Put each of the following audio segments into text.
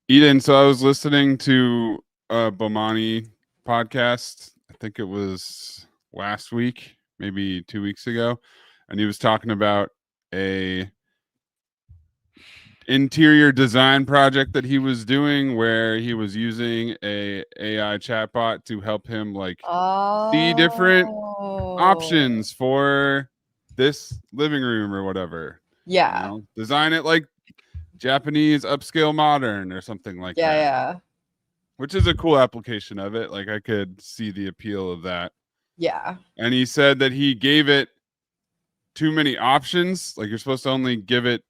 Eden, so I was listening to a Bomani podcast. I think it was last week, maybe 2 weeks ago, and he was talking about a interior design project that he was doing where he was using a AI chatbot to help him like see different Oh. options for this living room or whatever. Yeah. Design it like Japanese upscale modern or something like Yeah, that. yeah. Which is a cool application of it. Like I could see the appeal of that. Yeah. And he said that he gave it too many options. Like you're supposed to only give it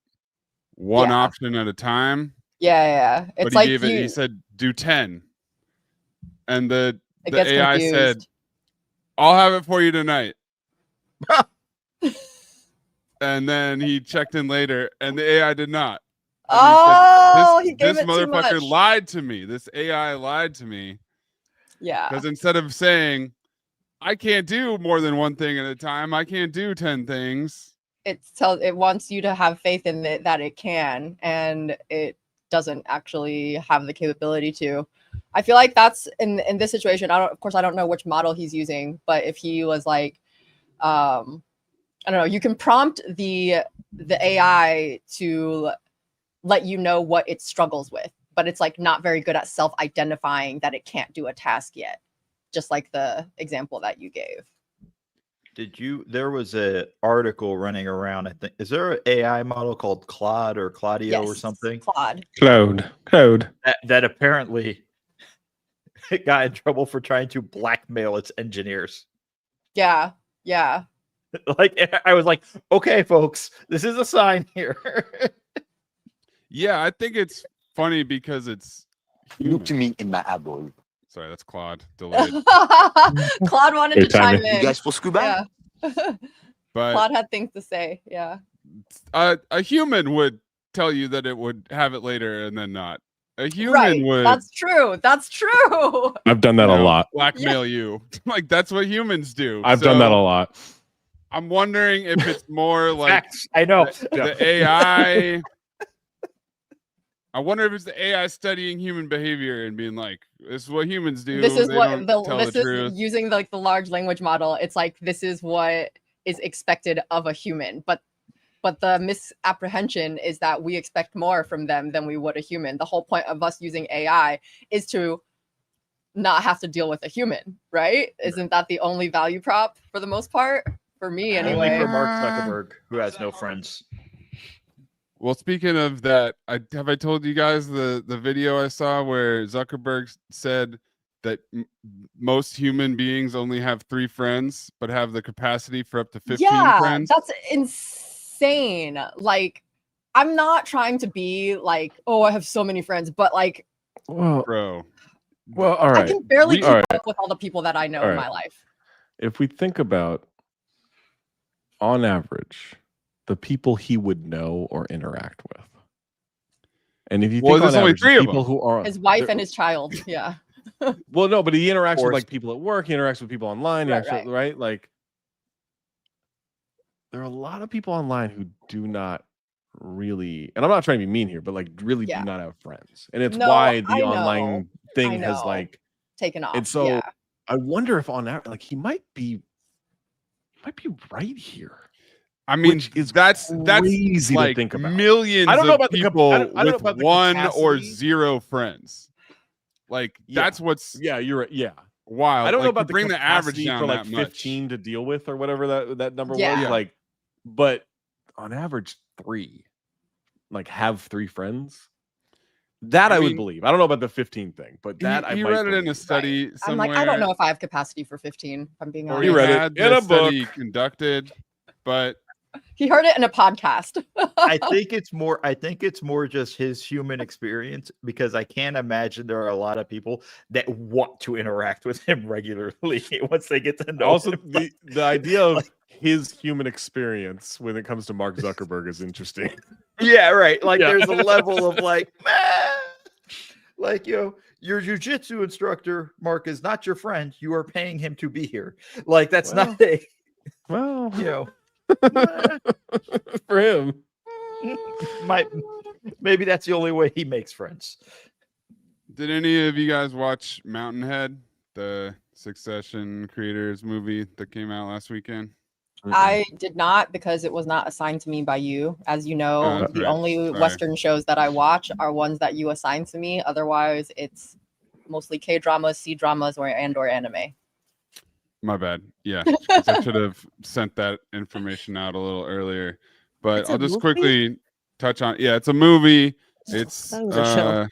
one Yeah. option at a time. Yeah, yeah. But It's he like gave it, he said, do 10. And it the gets AI said, confused. I'll have it for you tonight. And then he checked in later and the AI did not. And Oh, he he gave this it too motherfucker much. lied to me. This AI lied to me. Yeah. Because instead of saying, I can't do more than one thing at a time, I can't do 10 things. It wants you to have faith in it that it can, and it doesn't actually have the capability to. I feel like that's in this situation. Of course I don't know which model he's using, but if he was like, I don't know, you can prompt the AI to let you know what it struggles with, but it's like not very good at self-identifying that it can't do a task yet. Just like the example that you gave. There was a article running around, I think. Is there an AI model called Claude or Claudio or something? Claude. Claude. That apparently got in trouble for trying to blackmail its engineers. Yeah. Yeah. Like I was like, okay, folks, this is a sign here. Yeah, I think it's funny because it's Look to me in my eyeball. Sorry, that's Claude. Delayed. Claude wanted to chime in. You guys for scuba? Yeah. But Claude had things to say. Yeah. A human would tell you that it would have it later and then not. A human would. That's true. That's true. I've done that a lot. Blackmail you. Like that's what humans do. I've done that a lot. I'm wondering if it's more like Facts. I know the AI. I wonder if it's the AI studying human behavior and being like, "This is what humans do." This is They what don't this is using like the large language model. It's like this is what is expected of a human, but the misapprehension is that we expect more from them than we would a human. The whole point of us using AI is to not have to deal with a human, right? Isn't that the only value prop for the most part? For me, anyway. Only for Mark Zuckerberg, who has no friends. Well, speaking of that, have I told you guys the video I saw where Zuckerberg said that most human beings only have 3 friends, but have the capacity for up to 15 friends? That's insane. Like, I'm not trying to be like, oh, I have so many friends, but like, bro. Well, all right. I can barely keep up with all the people that I know in my life. If we think about, on average, the people he would know or interact with, and if you think there's on only average, 3 of people them. who are His wife and his child, yeah. Well, no, but he interacts with like people at work. He interacts with people online. Right. Like, there are a lot of people online who do not really, and I'm not trying to be mean here, but like really do not have friends, and it's why the online thing has like taken off. And so I wonder if on that, like, he might be right here. I mean, that's crazy like to think about. Millions I don't know of about people with the 1 capacity. or 0 friends. Like that's what's you're right. Yeah, wild. I don't know like, about bring the average down for like that much. 15 to deal with or whatever that number was. Yeah. Like, but on average 3, like have 3 friends. That I would believe. I don't know about the 15 thing, but that I might read it in a study somewhere. I'm like, I don't know if I have capacity for 15. If I'm being honest. Or he read it in a book conducted, but he heard it in a podcast. I think it's more just his human experience, because I can't imagine there are a lot of people that want to interact with him regularly once they get to know also him. the idea of his human experience when it comes to Mark Zuckerberg is interesting. Yeah, right. Like there's a level of like, like, your jujitsu instructor, Mark, is not your friend. You are paying him to be here. Like that's not a for him. Maybe that's the only way he makes friends. Did any of you guys watch Mountainhead, the Succession creators movie that came out last weekend? I did not, because it was not assigned to me by you. As you know, that's the right. only Sorry. Western shows that I watch are ones that you assign to me. Otherwise, it's mostly K-dramas, C-dramas, or anime. My bad. Yeah, 'cause I should have sent that information out a little earlier. But It's a I'll just movie? quickly touch on. Yeah, it's a movie. It's That was a show.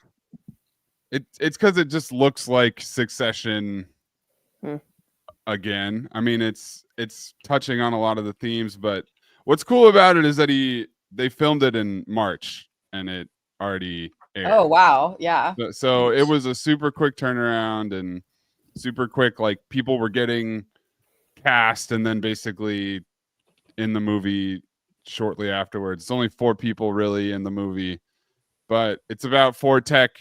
It's because it just looks like Succession Hmm. again. I mean, it's touching on a lot of the themes, but what's cool about it is that they filmed it in March and it already aired. Oh wow, yeah. So it was a super quick turnaround and super quick. Like people were getting cast and then basically in the movie shortly afterwards. It's only 4 people really in the movie, but it's about 4 tech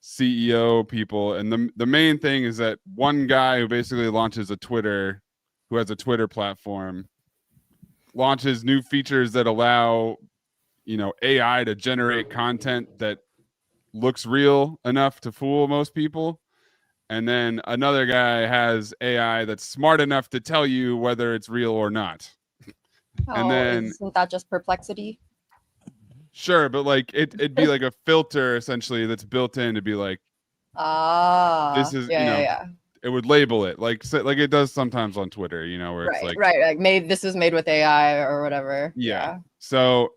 CEO people, and the main thing is that one guy who basically launches a Twitter, who has a Twitter platform, launches new features that allow AI to generate content that looks real enough to fool most people, and then another guy has AI that's smart enough to tell you whether it's real or not. And then isn't that just Perplexity? Sure, but like it'd be like a filter essentially that's built in to be like, this is yeah. It would label it like it does sometimes on Twitter, where it's like this is made with AI or whatever. Yeah. So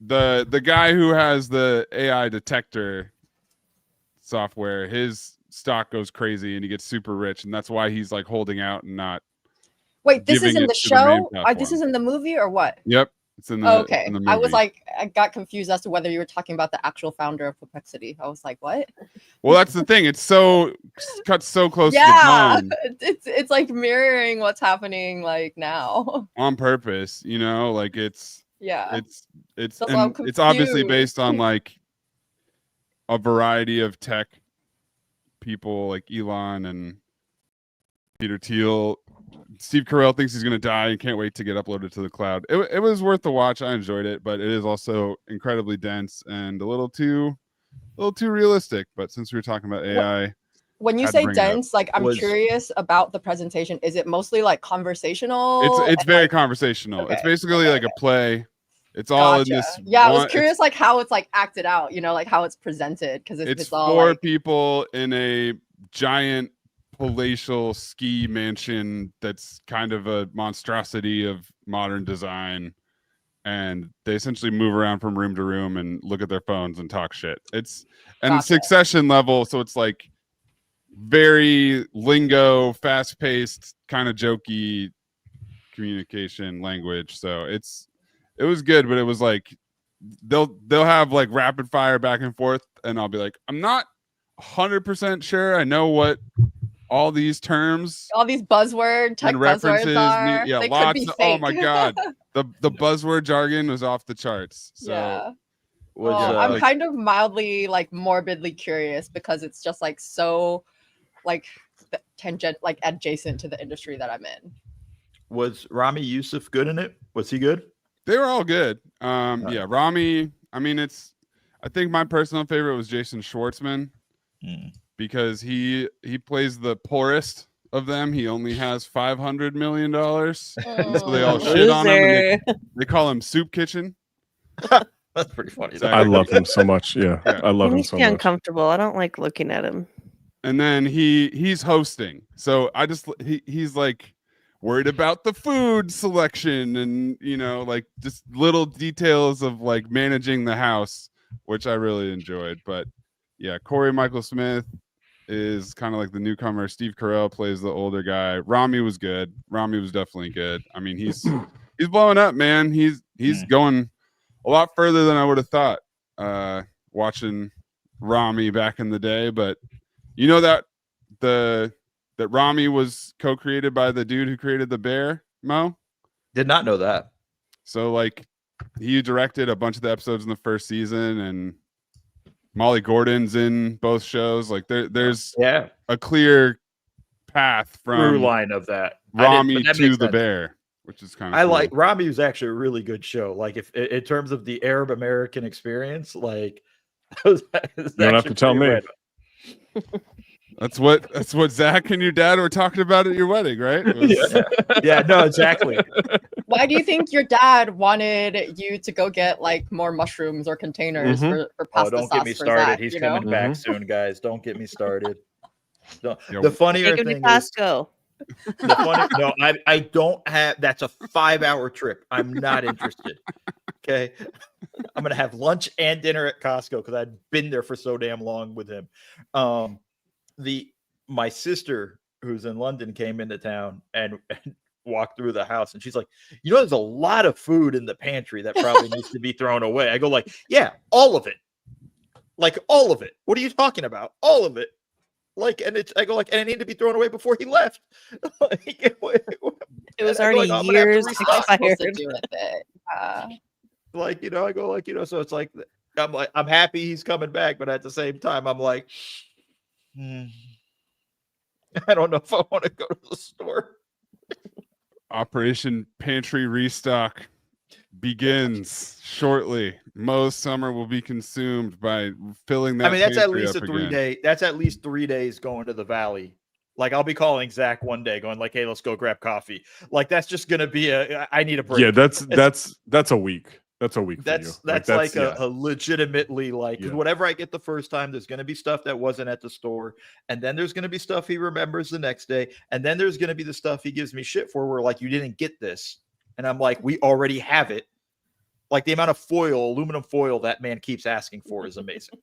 the guy who has the AI detector software, his stock goes crazy and he gets super rich, and that's why he's like holding out and not. Wait, this is giving in it the to the main show? This platform. is in the movie or what? Yep. It's in the, Oh, okay. in the I was movie. like, I got confused as to whether you were talking about the actual founder of Perplexity. I was like, what? Well, that's the thing. It's so cut so close to Yeah, the bone it's like mirroring what's happening like now. on purpose, like it's Yeah. it's That's why I'm and it's obviously confused. based on like a variety of tech people like Elon and Peter Thiel. Steve Carell thinks he's going to die and can't wait to get uploaded to the cloud. It was worth the watch. I enjoyed it, but it is also incredibly dense and a little too realistic. But since we were talking about AI, When you had to say bring it up. dense, like I'm curious about the presentation. Is it mostly like conversational? It's very like, conversational. It's okay, basically like okay. a play. It's all in Gotcha. this. Yeah, I was one- curious like how it's like acted out, like how it's presented, because It's it's all 4 like, people in a giant palatial ski mansion that's kind of a monstrosity of modern design, and they essentially move around from room to room and look at their phones and talk shit. It's Gotcha. Succession level, so it's like very lingo, fast-paced, kind of jokey communication language. So it was good, but it was like they'll have like rapid fire back and forth, and I'll be like, I'm not 100% sure I know what all these terms, all these buzzword tech and references buzzwords are. yeah, They lots could be of, fake. oh my god, the buzzword jargon was off the charts. So yeah. Was I'm like- kind of mildly like morbidly curious, because it's just like so like tangent, like adjacent to the industry that I'm in. was Rami Youssef good in it? Was he good? they were all good. Yeah, Rami, I mean, I think my personal favorite was Jason Schwartzman, because he plays the poorest of them. He only has $500 million, so they all shit on him, and they call him Soup Kitchen. That's pretty funny. Exactly. I love him so much. Yeah, Yeah. I love He him makes so me much. uncomfortable. I don't like looking at him. And then he's hosting, so he's like worried about the food selection and like just little details of like managing the house, which I really enjoyed. But yeah, Corey Michael Smith is kind of like the newcomer. Steve Carell plays the older guy. Rami was good. Rami was definitely good. I mean, he's blowing up, man. He's going a lot further than I would have thought watching Rami back in the day. But you know that Rami was co-created by the dude who created The Bear, Mo? Did not know that. So like he directed a bunch of the episodes in the first season, and Molly Gordon's in both shows. Like there's a clear path from Through line of that Rami that to makes The sense. Bear, which is kind of I cool. like Rami was actually a really good show. Like if in terms of the Arab American experience, like You don't have to tell me. That's what Zach and your dad were talking about at your wedding, right? Yeah, no, exactly. Why do you think your dad wanted you to go get like more mushrooms or containers for Oh, pasta don't sauce get me for started. Zach, He's you know? coming back soon, guys. Don't get me started. Yo, The funnier Take him to thing is, Costco. no, I don't have. That's a 5-hour trip. I'm not interested. Okay, I'm gonna have lunch and dinner at Costco because I'd been there for so damn long with him. My sister who's in London came into town and walked through the house, and she's like, there's a lot of food in the pantry that probably needs to be thrown away. I go like, yeah, all of it, like all of it. What are you talking about? All of it. Like, and I go like, and it needed to be thrown away before he left. It was already years expired. To do with it. Like, I go like, so it's like, I'm happy he's coming back, but at the same time, I'm like, I don't know if I want to go to the store. Operation Pantry Restock begins shortly. Most summer will be consumed by filling that. I mean, that's at pantry least a up 3 again. day. That's at least 3 days going to the valley. Like, I'll be calling Zach one day, going like, "Hey, let's go grab coffee." Like, that's just gonna be I need a break. Yeah, that's a week. That's a week. That's for you. like a legitimately like, because Yeah. whatever I get the first time, there's going to be stuff that wasn't at the store, and then there's going to be stuff he remembers the next day, and then there's going to be the stuff he gives me shit for, where like, you didn't get this, and I'm like, we already have it. Like, the amount of aluminum foil that man keeps asking for is amazing.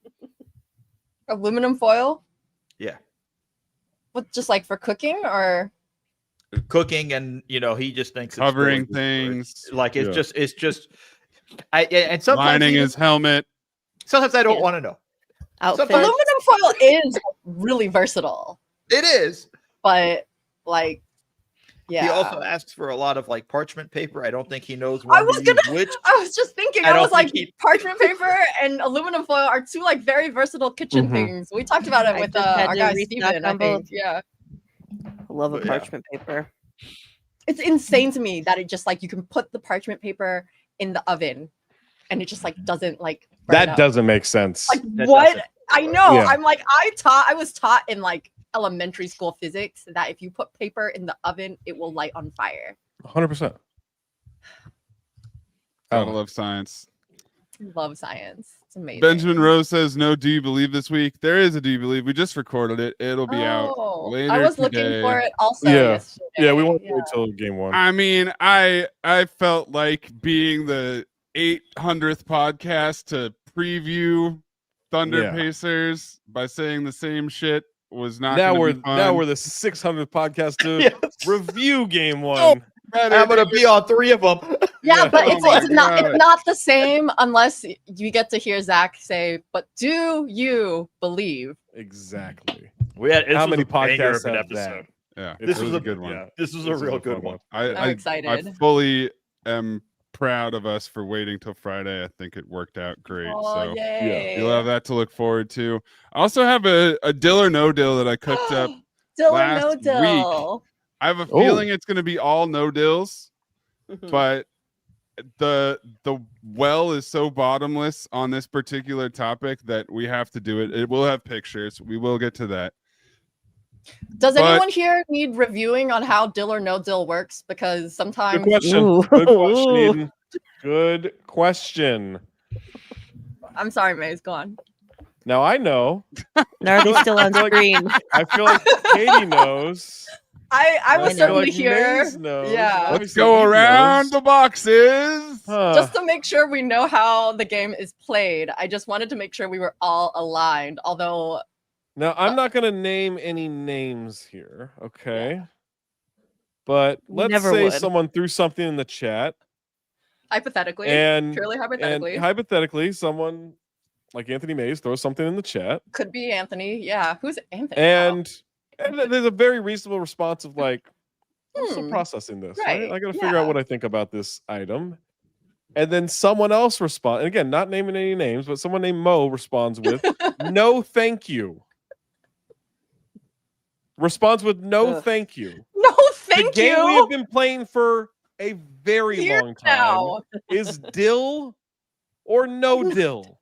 Aluminum foil? Yeah, What, just like for cooking or cooking, and he just thinks Covering it's things. like it's Yeah. just. And sometimes Lining his helmet. Sometimes I don't Yeah. want to know. Outfit. Sometimes- aluminum foil is really versatile, It is. but like, yeah. He also asks for a lot of like parchment paper. I don't think he knows I when was to use gonna- which. I was just thinking, I I don't was like, think he- parchment paper and aluminum foil are two like very versatile kitchen Mhm. things. We talked about it I with just had our to guy restock Steven, I on both. think. Yeah. I love a But yeah. parchment paper. It's insane to me that it just like you can put the parchment paper in the oven and it just like doesn't like burn That up. doesn't make sense. Like That what? doesn't. I know. Yeah. I'm like I was taught in like elementary school physics that if you put paper in the oven, it will light on fire. 100%. Gotta love science. Love science. It's amazing. Benjamin Rose says, "No, do you believe this week?" There is a do you believe. We just recorded it. It'll be out later I was today. looking for it also Yeah. yesterday. Yeah, we won't wait till game one. I mean, I felt like being the 800th podcast to preview Thunder Yeah. Pacers by saying the same shit was not. Now gonna we're be fun. now we're the 600th podcast to Yes. review game one. I'm gonna be on 3 of them. Yeah, but Oh my it's not God. it's not the same unless you get to hear Zach say, "But do you believe?" Exactly. How many podcasts have that? Yeah, This it was a a- good one. Yeah. This was a This is real a good fun one. I'm I excited. fully am proud of us for waiting till Friday. I think it worked out great. Oh, so yay. you'll have that to look forward to. I also have a Dill or No Dill that I cooked up. Dill or last no week. dill. I have a Oh. feeling it's going to be all no dills, Hmm. but the well is so bottomless on this particular topic that we have to do it. It will have pictures. We will get to that. Does but- anyone here need reviewing on how dill or no dill works? Because Good sometimes question. Ooh. Good question, Eden. Good question. I'm sorry, Maze, go on. Now I know. Narby's still on I feel like- screen. I feel like Katie knows. I was I know. feel certainly like here. Maze knows. Yeah. Let's Obviously, go Eden around knows. the boxes. Huh. Just to make sure we know how the game is played. I just wanted to make sure we were all aligned. Although Now I'm not gonna name any names here, okay? But let's Never say would. someone threw something in the chat, hypothetically, and purely hypothetically, hypothetically, someone like Anthony Mays throws something in the chat, could be Anthony. Yeah, who's Anthony? and there's a very reasonable response of like, I'm still Hmm. processing this. Right, Right? I got to figure out what I think about this item. And then someone else responds, and again, not naming any names, but someone named Mo responds with, "No, thank you." Responds with, "No, Ugh. thank you." No, thank the game you. we have been playing for a very Years long time now. is Dill or No Dill.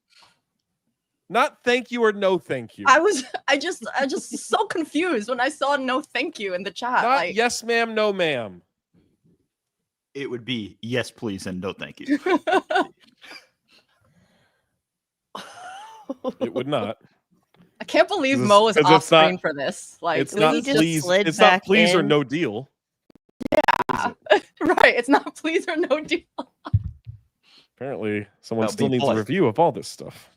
Not thank you or no thank you. I just so confused when I saw no thank you in the chat. Not Like, yes ma'am, no ma'am. It would be yes, please, and no thank you. It would not. I can't believe 'Cause Mo is it's off screen not- for this. Like, It's we not just please. slid It's not back please or in. no deal. right? It's not please or no deal. Apparently, someone That'll still be needs a plus. review of all this stuff.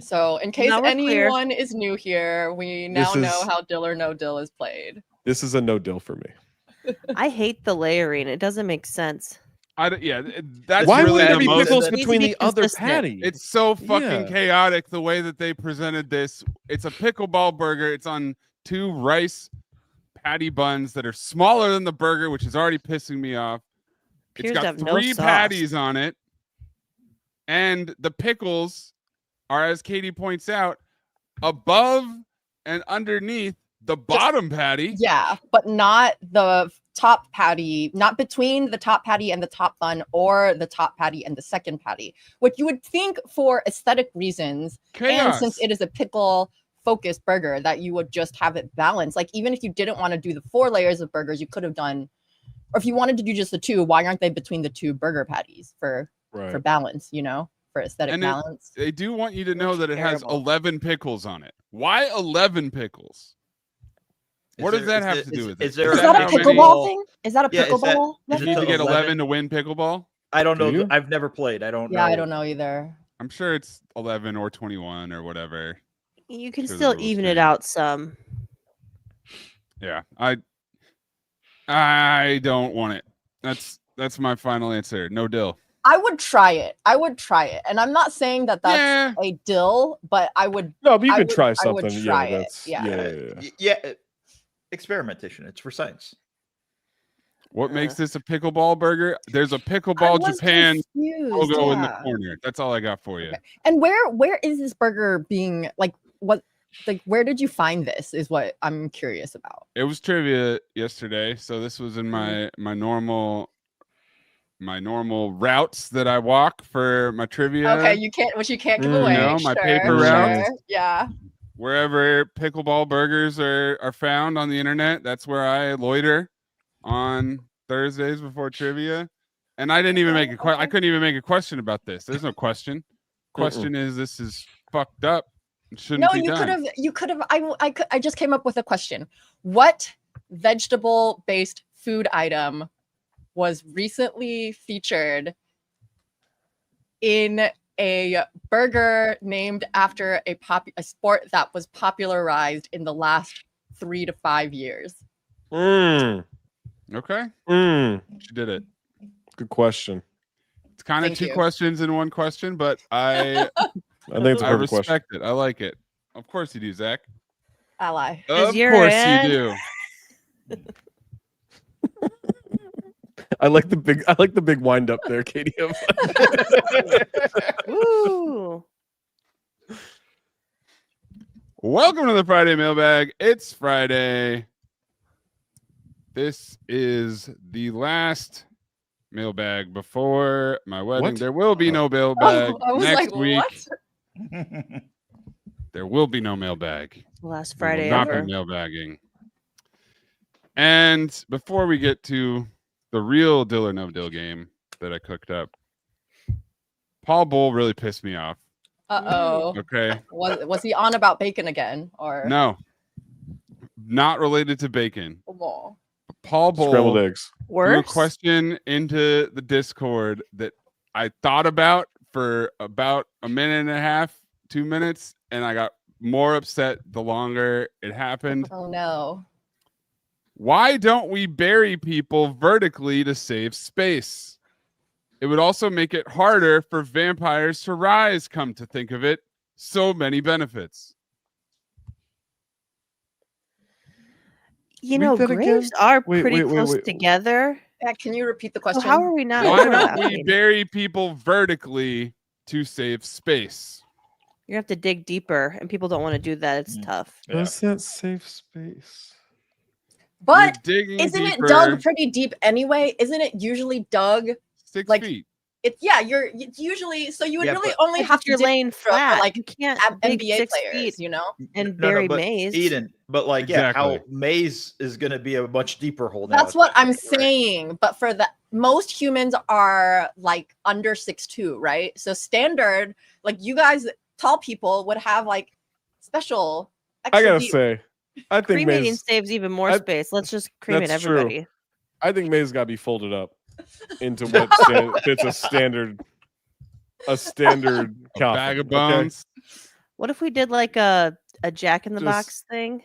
So, in case Now we're clear. anyone is new here, we now This know is- how Dill or No Dill is played. This is a no deal for me. I hate the layering. It doesn't make sense. That's Why really would there the be most. pickles Needs to between be the other consistent. patty? It's so fucking Yeah. chaotic the way that they presented this. It's a pickleball burger. It's on 2 rice patty buns that are smaller than the burger, which is already pissing me off. Appears It's to got have no 3 sauce. patties on it, and the pickles are, as Katie points out, above and underneath the bottom patty. Yeah, but not the top patty, not between the top patty and the top bun, or the top patty and the second patty, which you would think for aesthetic reasons, and Chaos. since it is a pickle focused burger, that you would just have it balanced. Like, even if you didn't want to do the 4 layers of burgers, you could have done, or if you wanted to do just the 2, why aren't they between the 2 burger patties for Right. balance, for aesthetic And balance? They do want you to know Looks that it has terrible. 11 pickles on it. Why 11 pickles? What does that have to do with it? Is there Is that a how many- pickleball thing? Is that a Yeah, is that- pickleball? is You it need to the get 11? 11 to win pickleball? I don't know. Do you? I've never played. I don't know. Yeah, I don't know either. I'm sure it's 11 or 21 or whatever. You can Sure the still rules even it change. out some. Yeah, I don't want it. That's my final answer. No dill. I would try it. And I'm not saying that that's Yeah. a dill, but I would. No, but you I could would- try I would something. try Yeah, it, that's yeah. Yeah, experimentation. It's for science. What makes this a pickleball burger? There's a I pickleball was Japan confused, logo in the yeah. corner. That's all I got for you. Okay. And where is this burger being, like, what, like, where did you find this is what I'm curious about. It was trivia yesterday, so this was in Mm-hmm. my normal routes that I walk for my trivia. Okay, you can't give Mm, away. no, my sure, paper sure, route. Yeah. Wherever pickleball burgers are found on the internet, that's where I loiter on Thursdays before trivia. And I didn't even make a I couldn't even make a question about this. There's no question. Question is, this is fucked up. It shouldn't No, be you done. could have. I just came up with a question. What vegetable-based food item was recently featured in a burger named after a sport that was popularized in the last 3 to 5 years? Okay. She did it. Good question. It's kind of Thank 2 you. questions in one question, but I I think it's a I perfect question. respect it. I like it. Of course you do, Zach. Ally. Of you're course in. you do. I like the big wind up there, Katie. Woo! Welcome to the Friday Mailbag. It's Friday. This is the last mailbag before my wedding. What? There will be no mailbag I was next like, week. what? There will be no mailbag. Last We will Friday not ever. be mailbagging. And before we get to the real Dill or No Dill game that I cooked up, Paul Bull really pissed me off. Uh-oh. Okay. Was he on about bacon again? Or No, not related to bacon. Oh. Paul Bull Scrambled eggs. threw a Worse? question into the Discord that I thought about for about a minute and a half, 2 minutes, and I got more upset the longer it happened. Oh no. Why don't we bury people vertically to save space? It would also make it harder for vampires to rise, come to think of it. So many benefits. You Read know, that again? graves are Wait, pretty wait, close wait. together. Yeah, can you repeat the So question? how are we not Why don't we overlapping? bury people vertically to save space? You have to dig deeper, and people don't want to do that. It's tough. Yeah. What's that safe space? But You're digging isn't deeper, it dug pretty deep anyway? Isn't it usually dug 6 like- feet? it's usually so you would Yeah, really but- only have to You're dig laying for, flat. like You can't dig NBA 6 players, feet you know. and No, bury but maze. Eden, but like Exactly. how maze is going to be a much deeper hole. Now That's at what that I'm point, right? saying. But for the most humans are like under 6'2", right? So standard, like you guys, tall people would have like special. I Extra gotta deep. say, I think Cremating maze. saves even more I- space. Let's just cremate that's true. everybody. I think maze got to be folded up into what fits a standard coffin. Bag of okay? bones. What if we did like a Jack in the Just- Box thing?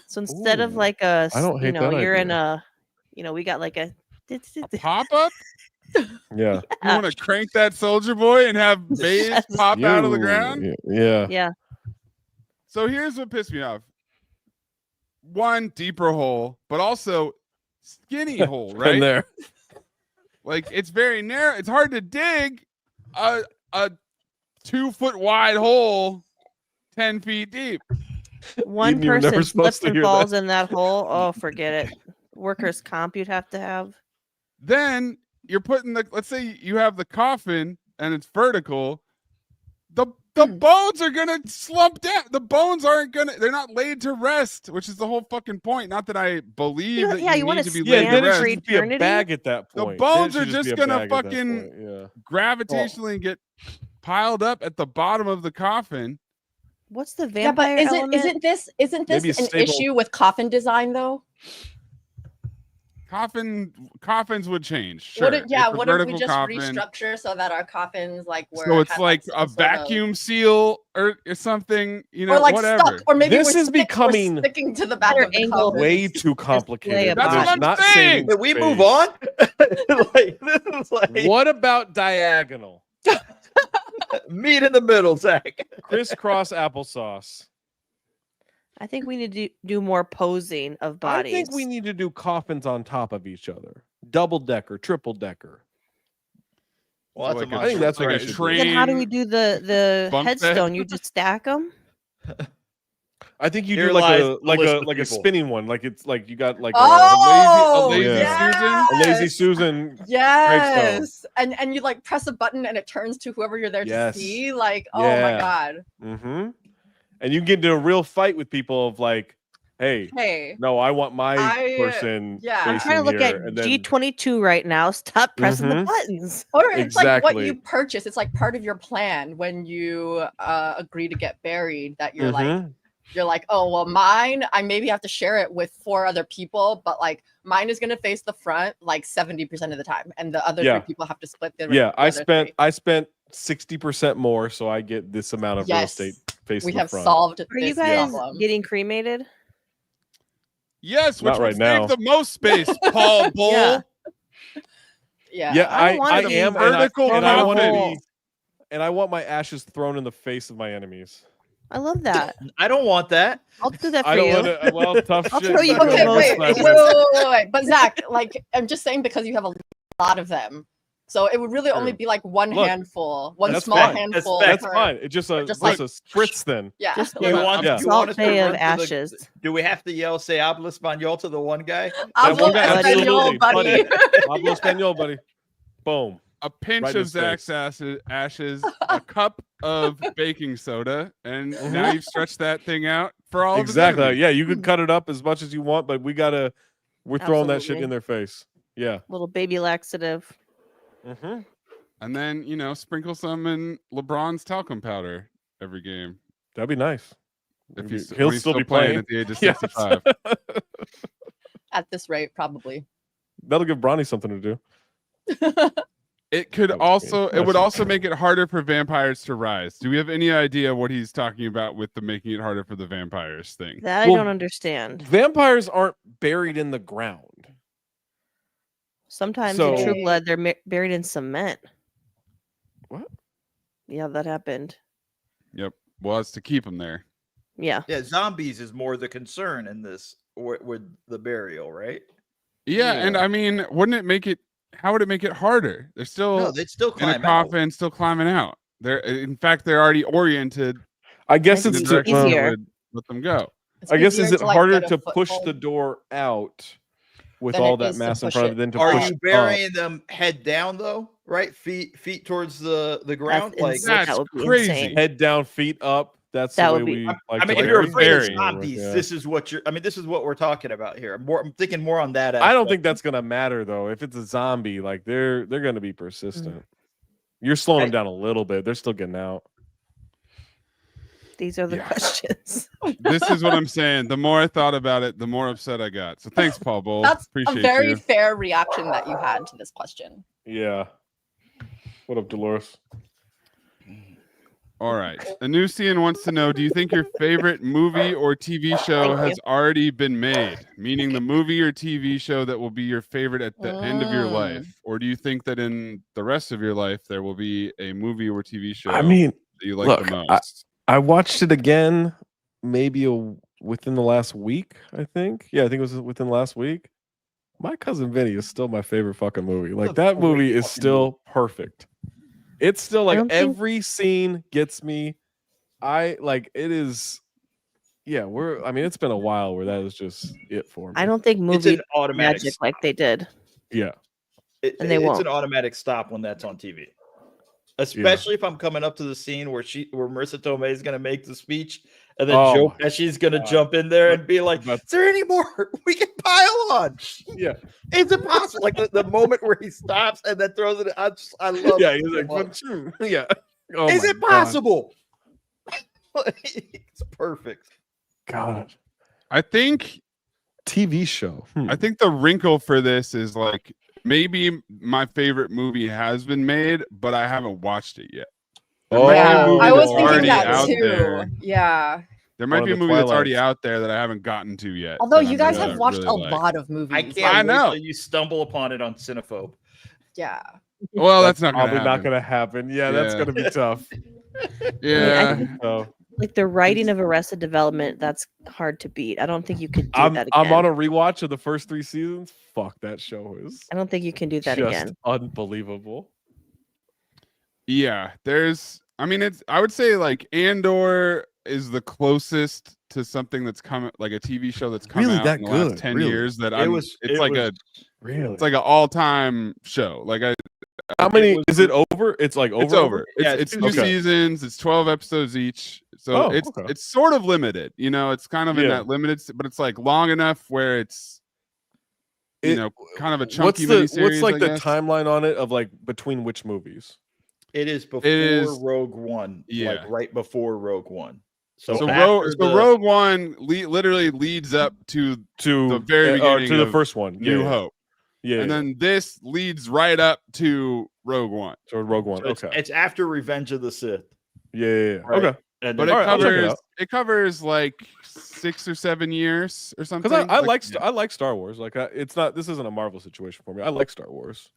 So instead of Ooh, like a, I don't hate that you're in idea. a, we got like a. A pop up. Yeah. You want to crank that soldier boy and have maze Yes. pop out of the You- ground? Yeah. Yeah. So here's what pissed me off. One, deeper hole, but also skinny hole, In right? there. Like it's very narrow. It's hard to dig a 2 foot wide hole 10 feet deep. One Eden, you were never person supposed slips to and hear falls that. in that hole. Oh, forget it. Workers' comp you'd have to have. Then you're putting let's say you have the coffin and it's vertical. The bones are gonna slump down. The bones they're not laid to rest, which is the whole fucking point. Not that I believe that you you wanna need to be stand laid Yeah, to then it rest. should for just be a eternity? bag at that The point. bones Then are it should just be a gonna bag at that fucking point, yeah. gravitationally get piled up at the bottom of the coffin. What's the Yeah, but vampire element? isn't this Maybe a an stable- issue with coffin design though? Coffins would change. Sure. What if, It's a what if we vertical just coffin. restructure so that our coffins like were So it's had, like some a sort of- vacuum seal or something, or like whatever. stuck, or maybe This we're is becoming we're sticking to the back better of the angle. coffin. Way too complicated. a That's body. what I'm Not saying. saving Can we move space. on? Like this is like What about diagonal? meet in the middle, Zach. Crisscross applesauce. I think we need to do more posing of bodies. I think we need to do coffins on top of each other. Double decker, triple decker. Well, So that's like a I think that's like what a we should do. train. Then how do we do the bunk bed? headstone? You just stack them? I think you Here do like lies a the like list a of like a people. spinning one. Like it's like you got like Oh, a lazy yeah. Susan? a lazy Susan. Yes, and you like press a button and it turns to whoever you're there Yes. to see. Like, oh my Yeah. god, Mm-hmm. And you get into a real fight with people of like, hey, hey, no, I want my I'm person. I'm trying to look here, at and then G22 right now. Stop pressing the Mhm. buttons. or it's like what Exactly. you purchase. It's like part of your plan when you agree to get buried. That you're Mhm. like, oh well, mine. I maybe have to share it with 4 other people, but like mine is gonna face the front like 70% of the time, and the other Yeah. 3 people have to split the. Yeah, the I other spent 3. I spent 60% more, so I get this amount of real Yes. estate facing We the have front. solved Are you this guys problem. getting cremated? Yes, which Not would right save now. the most space, Paul Bull. Yeah. Yeah. Yeah, I don't want I it to be am, and I, vertical and I want to coffin. be, and I want my ashes thrown in the face of my enemies. I love that. I don't want that. I'll do that for I don't you. want to. Well, tough I'll shit. throw you but in Okay, the wait, most wait, places. wait. But Zach, like, I'm just saying because you have a lot of them, so it would really only True. be like one Look, handful, one that's small fine. handful. That's per- fine. It's just a just just like- a spritz then. Yeah. Just Do you Yeah. want, Yeah. do you want us to Salt bay of run to ashes. do we have to yell "Say habla español" to the one guy? Hablo one guy, español, absolutely, buddy. Pablo Espanol, buddy. Boom. A pinch Right in of his face. Zach's ashes, a cup of baking soda, and now you've stretched that thing out for all Exactly. of Yeah, you can cut it up as much as you want, but we're throwing that shit Absolutely. in their face. Yeah. Little baby laxative. Mm-hmm. And then, sprinkle some in LeBron's talcum powder every game. That'd be nice. If He'll when he's still be playing playing. at the age of Yes. 65. At this rate, probably. That'll give Bronny something to do. It could That was also mean. it would That's- also make it harder for vampires to rise. Do we have any idea what he's talking about with the making it harder for the vampires thing? That I Well, don't understand. Vampires aren't buried in the ground. Sometimes So- in True Blood, they're buried in cement. What? Yeah, that happened. Yep. Well, it's to keep them there. Yeah. Yeah, zombies is more the concern in this with the burial, right? Yeah, and Yeah. I mean, wouldn't it make it? How would it make it harder? They're still No, they'd still in climb a out. coffin, still climbing out. In fact, they're already oriented I guess Maybe in it's the it's direction that easier. would let them go. It's I guess is easier it to, like, harder get a to push the foothold. door out with Than all it that is to mass in push front of it it than to Are push you up? burying them head down though, right? Feet towards the ground. That's Like insane. That's That would be crazy. insane. Head down, feet up. That's That the way would be- we I like. mean, to if you're like afraid of very, zombies, yeah. this is what you're. I mean, this is what we're talking about here. I'm thinking more on that. I don't aspect. think that's gonna matter though. If it's a zombie, like they're gonna be persistent. You're slowing them down a little bit. They're still getting out. These are the Yeah. questions. This is what I'm saying. The more I thought about it, the more upset I got. So thanks, Paul Bull. That's Appreciate a very you. fair reaction that you had to this question. Yeah. What up, Dolores? All right. Anusian wants to know, do you think your favorite movie or TV show Thank you. has already been made? Meaning the movie or TV show that will be your favorite at the end of your life? Or do you think that in the rest of your life there will be a movie or TV show I mean, that you like look, the most? I watched it again maybe within the last week, I think. Yeah, I think it was within the last week. My Cousin Vinny is still my favorite fucking movie. Like That's a that movie great is fucking still perfect. It's still like don't think- every scene gets me. It is. Yeah, I mean, it's been a while where that is just it for me. I don't think It's movies an automatic. magic like they did. Yeah. And they it's won't. an automatic stop when that's on TV. Especially if I'm coming up to the scene where Marissa Tomei is gonna make the speech, and then Joe Pesci's gonna jump in there and be like, "Is there any more we can pile on?" Yeah. Is it possible? Like the moment where he stops and then throws it. I love. Yeah, it he's so like, much. yeah. Oh Is my it possible? It's perfect. God. I think TV show. I think the wrinkle for this is like maybe my favorite movie has been made, but I haven't watched it yet. There might be a movie I was that's thinking already that out too. there. Yeah. There might One be a of the movie that's already Twilights. out there that I haven't gotten to yet. Although that you I'm guys gonna have watched really a like. lot of movies. I can't I wait know. till you stumble upon it on Cinephobe. Yeah. Well, that's not probably gonna not happen. gonna happen. Yeah, that's Yeah. gonna be tough. Yeah. think- So Like the writing of Arrested Development, that's hard to beat. I don't think you could do I'm that again. on a rewatch of the first 3 seasons. Fuck, that show is I don't think you can do that just again. unbelievable. Yeah, I would say like Andor is the closest to something that's come like a TV show that's come Really out that in the good, last 10 really. years that Really? it's like an all-time show. Like How many is it over? It's like over. it's over. Yeah, It's it's two okay. seasons, it's 12 episodes each. So Oh, it's okay. it's sort of limited, it's kind of in Yeah. that limited, but it's like long enough where it's kind of a chunky What's miniseries, like I the guess. timeline on it of like between which movies? It is before is- Rogue One. Yeah. Like right before Rogue One. So after the- Rogue One literally leads up to the very beginning to the of first one. New yeah, Hope. Yeah, And yeah. then this leads right up to Rogue One. So Rogue One. so Okay. it's after Revenge of the Sith. Yeah. Right. Okay. And But then- All right, I'll check it it out. covers like 6 or 7 years or something. Because I like Star Wars. Like this isn't a Marvel situation for me. I like Star Wars.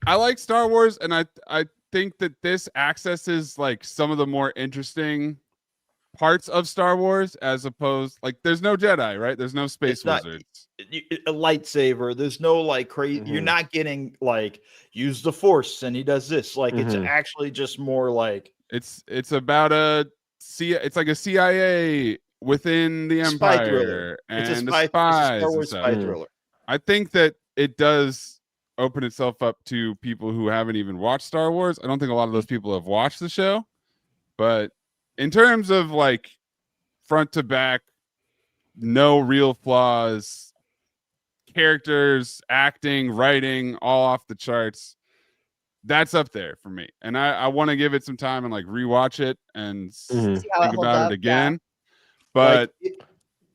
I like Star Wars, and I think that this accesses like some of the more interesting parts of Star Wars, as opposed like there's no Jedi, right? There's no space It's not- wizards. a lightsaber. There's no like crazy. You're Mhm. not getting like use the Force and he does this. Like it's Mhm. actually just more like It's about it's like a CIA within the spy Empire thriller. and It's a the spy. It's a spies Star and Wars stuff. spy Mhm. thriller. I think that it does open itself up to people who haven't even watched Star Wars. I don't think a lot of those people have watched the show, but in terms of like front to back, no real flaws, characters, acting, writing, all off the charts, that's up there for me. And I want to give it some time and like rewatch it and Mhm. See how it think holds about up, it again. But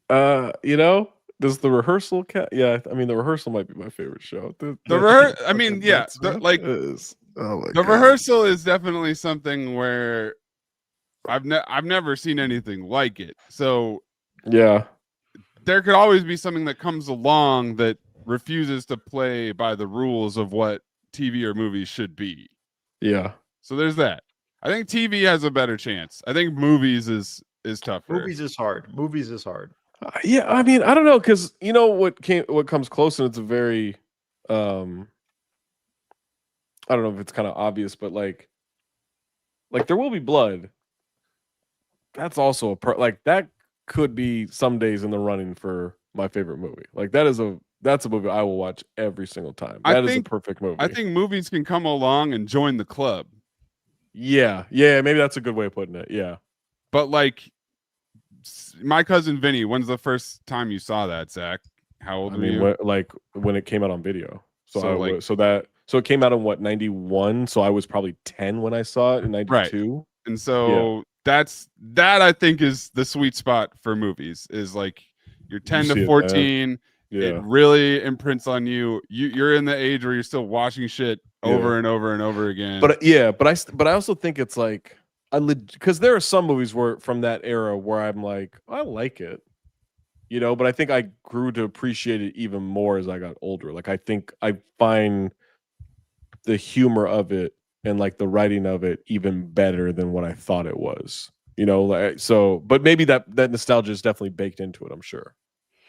Like, Does the rehearsal count? Yeah, I mean the rehearsal might be my favorite show. I mean, yeah, like oh my the rehearsal is definitely something where I've never seen anything like it. So Yeah. there could always be something that comes along that refuses to play by the rules of what TV or movies should be. Yeah. So there's that. I think TV has a better chance. I think movies is tougher. movies is hard. Movies is hard. Yeah, I mean, I don't know, because you know what comes close, and it's a very I don't know if it's kind of obvious, but like There Will Be Blood. That's also like that could be some days in the running for my favorite movie. Like that is a That's a movie I will watch every single time. I That is think- a perfect movie. I think movies can come along and join the club, Yeah, maybe that's a good way of putting it. Yeah. but like My Cousin Vinny, when's the first time you saw that, Zach? How old I were mean, you? when it came out on video. So, So, so it came out in what, 91? So I was probably 10 when I saw it in 92. And so that I think is the sweet spot for movies, is like you're 10 see to it, 14. Yeah. It really imprints on you. You're in the age where you're still watching shit over and over and over again. But I also think it's like because there are some movies where from that era where I'm like, I like it, but I think I grew to appreciate it even more as I got older. Like I think I find the humor of it and like the writing of it even better than what I thought it was. But maybe that nostalgia is definitely baked into it, I'm sure.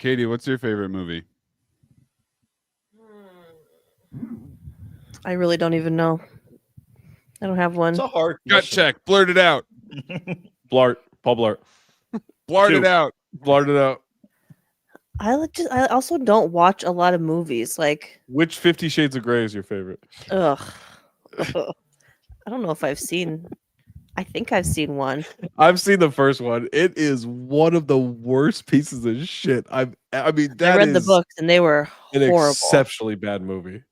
Katie, what's your favorite movie? I really don't even know. I don't have one. It's a hard Gut question. check. Blurt it out. Paul Blart. Blurt Two. it out. Blart it out. I also don't watch a lot of movies. Like, Which 50 Shades of Grey is your favorite? ugh. I don't know if I've seen. I think I've seen one. I've seen the first one. It is one of the worst pieces of shit. I mean, I that read the is books and they were an horrible. exceptionally bad movie.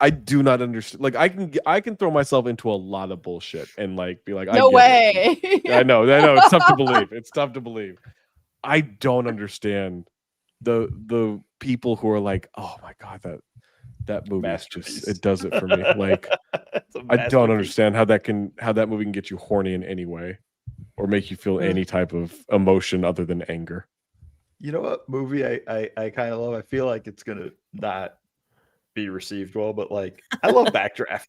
I do not understand. Like, I can throw myself into a lot of bullshit and like be like, No way. I know. It's tough to believe. It's tough to believe. I don't understand the people who are like, oh my god, that movie is just, it does it for me. Like, I don't understand how that movie can get you horny in any way or make you feel any type of emotion other than anger. You know what movie I kind of love? I feel like it's gonna not be received well, but like I love Backdraft.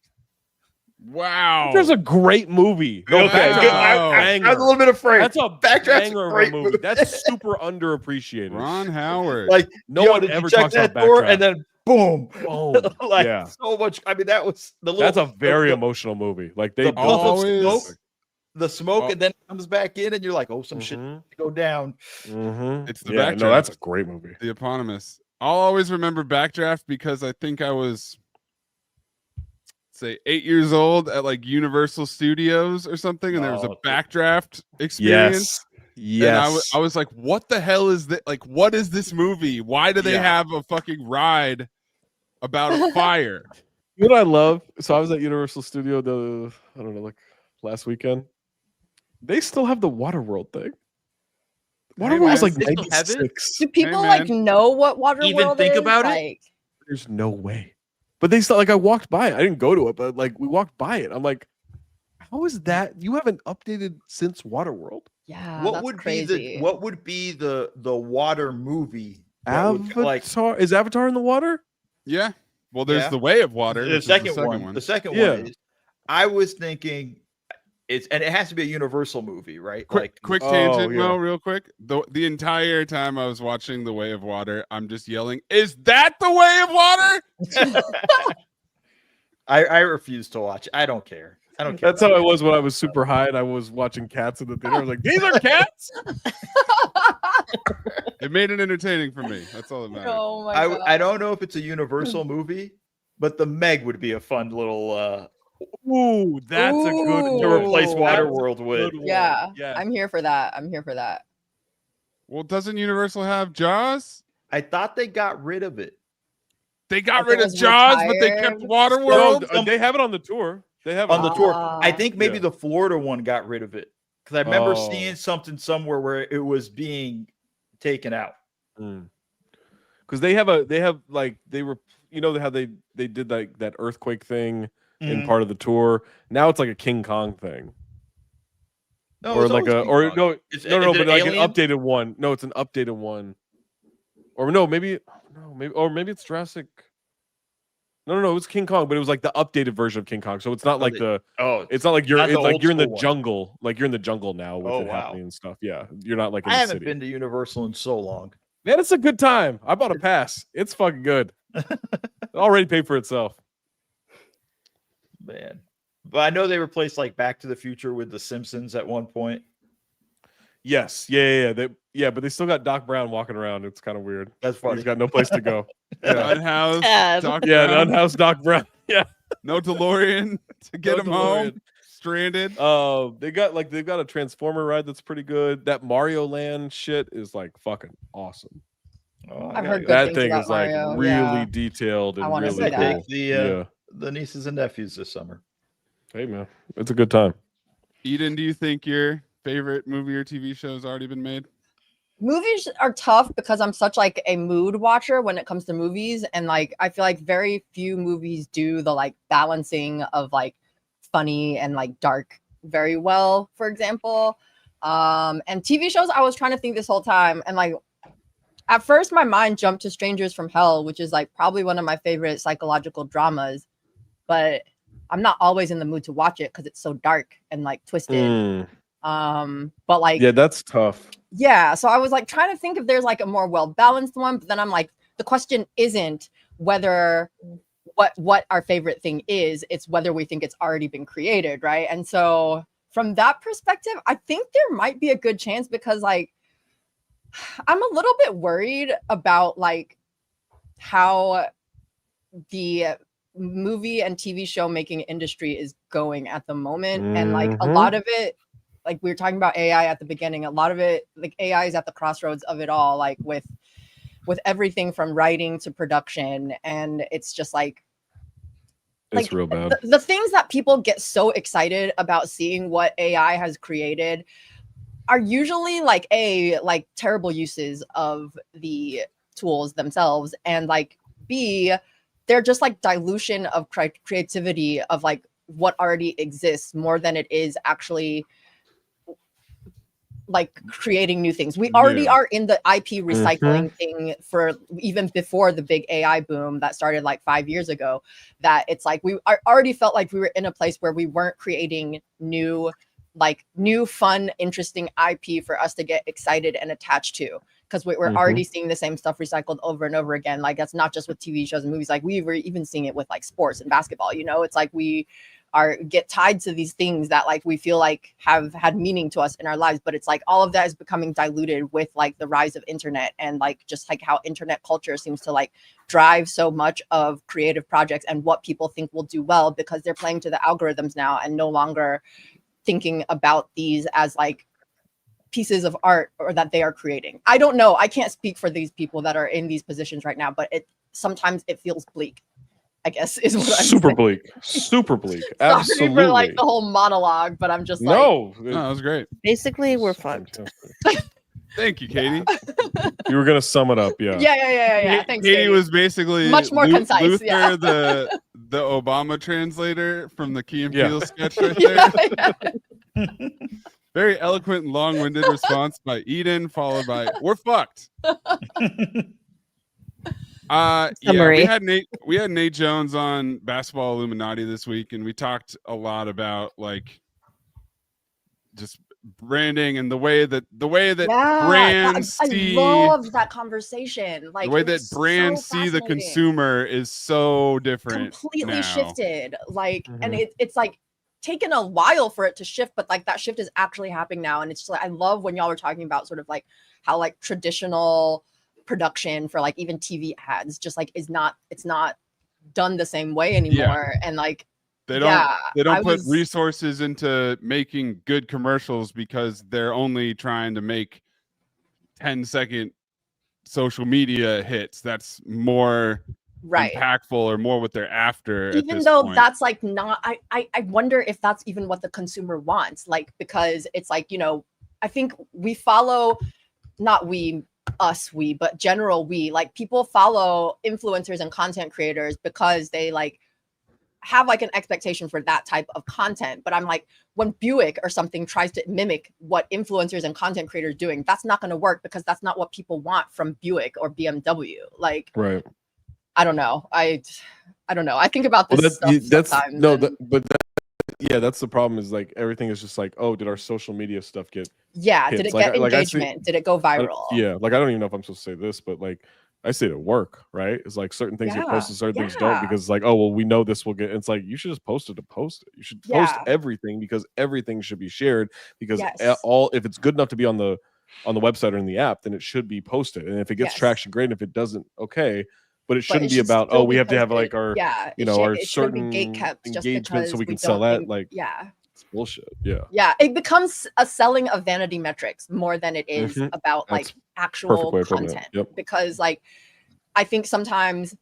Wow. There's a great movie. Okay, Wow. good. I was a little bit afraid. That's a Backdraft's banger a of a great movie. That's super underappreciated. Ron Howard. Like No one did you ever check talks about that door, Backdraft. and then boom, Boom. like Yeah. so much. I mean, that was the little. That's a very the, emotional movie. Like they the built puff of always- smoke, the smoke, Oh. and then it comes back in, and you're like, oh, some shit to go down. It's the Yeah, Backdraft. no, that's a great movie. The eponymous. I'll always remember Backdraft because I think I was, say, 8 years old at like Universal Studios or something, and there was a Oh, Backdraft experience. Yes. And I was like, what the hell is that? Like, what is this movie? Why do they Yeah. have a fucking ride about a fire? You know what I love? So I was at Universal Studio like last weekend. They still have the Waterworld thing. Waterworld was like They still have it? 96. Do people man. like know what Waterworld Even think is? about it? Like, There's no way. But they still, like, I walked by it. I didn't go to it, but like we walked by it. I'm like, how is that? You haven't updated since Waterworld? yeah, What that's would crazy. be the water movie? that would, Avatar? like Is Avatar in the water? Yeah. Well, there's Yeah. The Way of Water. the which is second, the one? The second Yeah. one is. I was thinking, and it has to be a Universal movie, right? Quick Oh, tangent, yeah. Mo, real quick. The entire time I was watching The Way of Water, I'm just yelling, "Is that The Way of Water?" I refuse to watch. I don't care. I don't care. That's how I was when I was super high and I was watching Cats in the theater. I was like, these are cats? It made it entertaining for me. That's all that matters. Oh my god. I don't know if it's a Universal movie, but the Meg would be a fun little Ooh, that's a good Ooh. to replace Ooh. Waterworld with. Good one. Yeah, Yes. I'm here for that. I'm here for that. Well, doesn't Universal have Jaws? I thought they got rid of it. They got If it rid of was Jaws, but they kept retired. Waterworld. No, they have it on the tour. They have it On the tour. Ah. I think maybe Yeah. the Florida one got rid of it because I remember Oh. seeing something somewhere where it was being taken out. Because they have like they were, how they did like that earthquake thing in Mhm. part of the tour. Now it's like a King Kong thing, No, or it's like always a King or Kong. no, Is no, it but like Alien? an updated one. No, it's an updated one, or no, maybe it's Jurassic. No, it's King Kong, but it was like the updated version of King Kong. So it's not like Oh, it's not like you're not the like old you're in the school one. jungle, like you're in the jungle now with Oh, it wow. happening and stuff. Yeah, you're not like in I the haven't city. been to Universal in so long. Man, it's a good time. I bought a pass. It's fucking good. It already paid for itself. Man. But I know they replaced like Back to the Future with The Simpsons at one point. Yes, yeah. But they still got Doc Brown walking around. It's kind of weird. That's funny. He's got no place to go. Yeah, Unhoused Sad. Doc yeah, Brown. an unhoused Doc Brown. Yeah, No DeLorean to get No him home. DeLorean. Stranded. they've got a Transformer ride that's pretty good. That Mario Land shit is like fucking awesome. Oh, I've I heard gotta good That things thing about is like Mario, really yeah. detailed I and wanna really see go. that. cool. Take the nieces and nephews this summer. Hey man, it's a good time. Eden, do you think your favorite movie or TV show has already been made? Movies are tough because I'm such like a mood watcher when it comes to movies, and like I feel like very few movies do the like balancing of like funny and like dark very well, for example. And TV shows, I was trying to think this whole time, and like at first my mind jumped to Strangers from Hell, which is like probably one of my favorite psychological dramas, but I'm not always in the mood to watch it because it's so dark and like twisted. But like Yeah, that's tough. yeah, so I was like trying to think if there's like a more well-balanced one, but then I'm like, the question isn't whether what our favorite thing is, it's whether we think it's already been created, right? And so from that perspective, I think there might be a good chance, because like I'm a little bit worried about like how the movie and TV show making industry is going at the moment. And like a lot of it, like we were talking about AI at the beginning, a lot of it, like AI is at the crossroads of it all, like with everything from writing to production. And it's just like It's real bad. the things that people get so excited about seeing what AI has created are usually like terrible uses of the tools themselves, and like B, they're just like dilution of creativity of like what already exists more than it is actually like creating new things. We already Yeah. are in the IP recycling thing for even before the big AI boom that started like 5 years ago, that it's like we already felt like we were in a place where we weren't creating new fun interesting IP for us to get excited and attached to, because we're already seeing the same stuff recycled over and over again. Like that's not just with TV shows and movies, like we were even seeing it with like sports and basketball, you know. It's like we get tied to these things that like we feel like have had meaning to us in our lives, but it's like all of that is becoming diluted with like the rise of internet, and like just like how internet culture seems to like drive so much of creative projects and what people think will do well, because they're playing to the algorithms now and no longer thinking about these as like pieces of art or that they are creating. I don't know, I can't speak for these people that are in these positions right now, but sometimes it feels bleak, I guess, is what I'm super saying. bleak. Super bleak. Sorry Absolutely. for like the whole monologue, but I'm just like, No, that was great. Basically, we're fucked. Thank you, Katie. You were gonna sum it up, yeah. yeah. Thanks, Katie was basically much more concise. Luther, Yeah. the Obama translator from the Key and Yeah. Peele sketch right there. Very eloquent and long-winded response by Eden, followed by "We're fucked." Yeah, Summary. we had Nate Jones on Basketball Illuminati this week, and we talked a lot about like just branding and the way that brands I see loved that conversation. Like the way it that was brands so see the fascinating. consumer is so different. Completely now. shifted. Like, and Mhm. it's like taken a while for it to shift, but like that shift is actually happening now. And it's just like I love when y'all were talking about sort of like how like traditional production for like even TV ads just like it's not done the same way anymore. And like They don't put was- resources into making good commercials because they're only trying to make 10-second social media hits. That's more right. impactful or more what they're after. at Even this though point. that's like not I wonder if that's even what the consumer wants, like because it's like, you know, I think we follow, not we but general we like people follow influencers and content creators because they like have like an expectation for that type of content. But I'm like, when Buick or something tries to mimic what influencers and content creators doing, that's not going to work because that's not what people want from Buick or BMW. Like, Right. I don't know. I don't know. I think about this stuff sometimes. That's the problem, is like everything is just like, oh, did our social media stuff get yeah, hits? did it Like, get I see- engagement? Did it go viral? yeah, like I don't even know if I'm supposed to say this, but like I see it at work, right? It's like certain things get Yeah, posted, certain things don't, yeah. because it's like, oh well, we know this will get. It's like you should just post it to post it. You should post Yeah. everything because everything should be shared. Because Yes. all if it's good enough to be on the website or in the app, then it should be posted. And if it gets Yes. traction, great. And if it doesn't, okay. But it But shouldn't it be should about still we be have to have posted. like our Yeah, you know our it shouldn't certain be gatekept just engagement so because we can don't sell that. think- Like yeah. it's bullshit. Yeah. Yeah, it becomes a selling of vanity metrics more than it is Mhm. about like That's actual way of putting it. content. Yep. Because like I think sometimes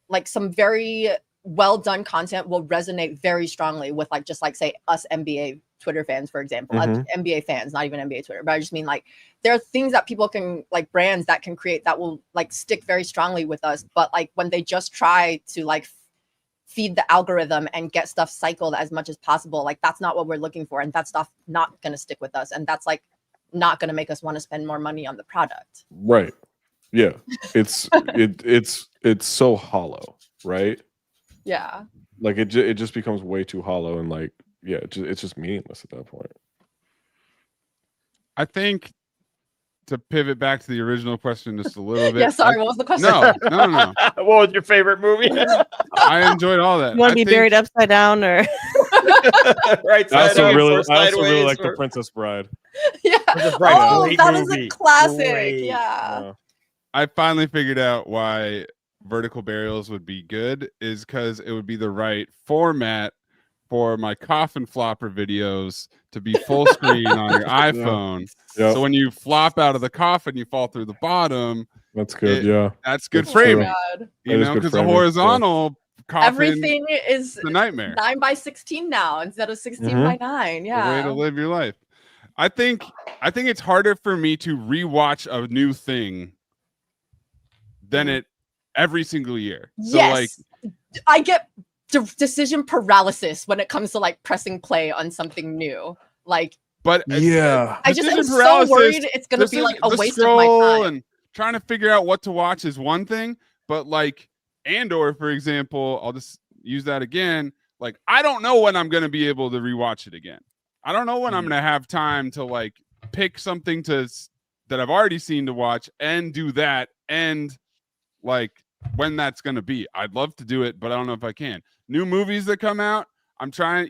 like some very well done content will resonate very strongly with like just like say us NBA Twitter fans, for example. Mhm. NBA fans, not even NBA Twitter, but I just mean like there are things that people can like brands that can create that will like stick very strongly with us. But like when they just try to like feed the algorithm and get stuff cycled as much as possible, like that's not what we're looking for, and that stuff not going to stick with us, and that's like not going to make us want to spend more money on the product. Right. Yeah. It's it's so hollow, right? Yeah. Like it just becomes way too hollow and like it's just meaningless at that point. I think to pivot back to the original question just a little bit. Yeah, sorry, what was the question? No. What was your favorite movie? I enjoyed all that. You want I to be think- buried upside down or Right I side also up really or I also really sideways like The or- Princess Bride. Yeah. Princess Bride, Oh, great that is movie. a classic. Great. Yeah. I finally figured out why vertical burials would be good is because it would be the right format for my coffin flopper videos to be full screen on your iPhone. Yeah. So when you flop out of the coffin, you fall through the bottom. That's good. It- yeah. That's good That's framing, God. you That is know, good because the framing, yeah. horizontal coffin Everything is is a nightmare. 9x16 now instead of 16 Mhm. by 9. The Yeah. way to live your life. I think it's harder for me to rewatch a new thing than it every single year. So like Yes. I get decision paralysis when it comes to like pressing play on something new. Like but Yeah. I just am decision so paralysis, worried it's going to be like a the waste of my scroll time. and trying to figure out what to watch is one thing, but like Andor, for example, I'll just use that again. Like I don't know when I'm going to be able to rewatch it again. I don't know when I'm going to have time to like pick something that I've already seen to watch and do that, and like when that's going to be. I'd love to do it, but I don't know if I can. New movies that come out, I'm trying,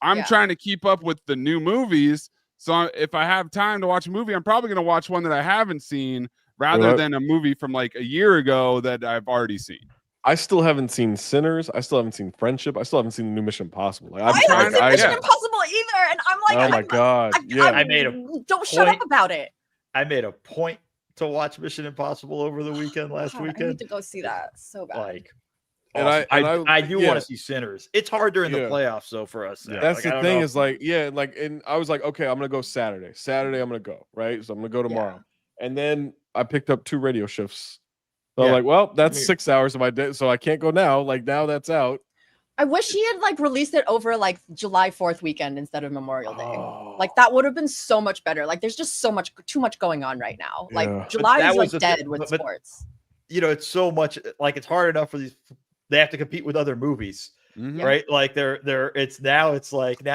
I'm Yeah. trying to keep up with the new movies. So if I have time to watch a movie, I'm probably going to watch one that I haven't seen rather than a movie from like a year ago that I've already seen. I still haven't seen Sinners. I still haven't seen Friendship. I still haven't seen the new Mission Impossible. Like, I haven't seen Mission yeah. Impossible either, and I'm like, oh my god, I made a don't shut up point. about it. I made a point to watch Mission Impossible over the weekend last God, I need weekend. to go see that so bad. Like, And awesome. I do yeah. want to see Sinners. It's hard during the Yeah. playoffs though for us. That's Like, the I don't thing know. is like, yeah, like, and I was like, okay, I'm gonna go Saturday. Saturday, I'm gonna go, right? So I'm gonna go tomorrow. And then I picked up 2 radio shifts. So I'm Yeah. like, well, that's Me. 6 hours of my day, so I can't go now. Like now that's out. I wish he had like released it over like July 4th weekend instead of Memorial Day. Oh. Like that would have been so much better. Like there's just too much going on right now. Yeah. Like But July that is was like the thing- dead with but- sports. It's so much like it's hard enough for these. They have to compete with other movies, Mhm. right? Like it's now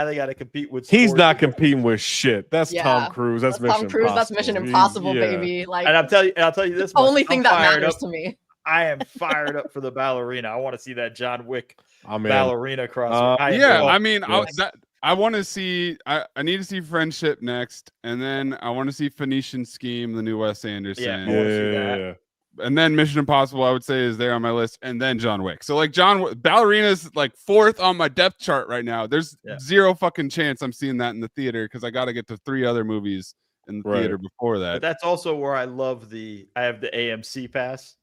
they got to compete with. He's sports. not competing with shit. That's Yeah. Tom Cruise. That's Mission Tom Cruise. That's Mission He's- Impossible, yeah. baby. Like And I'll tell you this. much, only thing I'm that fired matters up. to me. I am fired up for the ballerina. I want to see that John Wick I'm in. ballerina crossover. I mean, yes. I want to see. I need to see Friendship next, and then I want to see Phoenician Scheme, the new Wes Anderson. Yeah, I wanna see that. Yeah. And then Mission Impossible, I would say, is there on my list, and then John Wick. So like Ballerina's like 4th on my depth chart right now. There's zero fucking chance I'm seeing that in the theater because I got to get to 3 other movies in the theater before that. But that's also where I have the AMC pass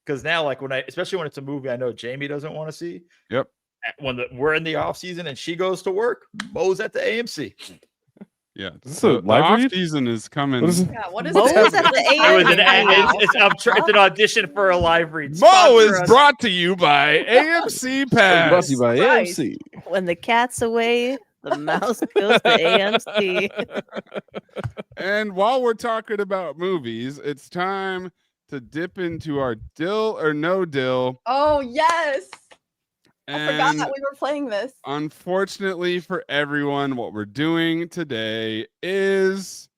because now like especially when it's a movie I know Jamie doesn't want to see. Yep. When we're in the off season and she goes to work, Mo's at the AMC. Yeah, Is this the a live off read? season is coming. What is it? Yeah, what is Mo's it? at the It was AMC. it's an audition for a live read. Mo Sponsor is us. brought to you by AMC Pass. Brought to you by Christ. AMC. When the cat's away, the mouse goes to AMC. And while we're talking about movies, it's time to dip into our Dill or No Dill. Oh yes. I forgot And that we were playing this. unfortunately for everyone, what we're doing today is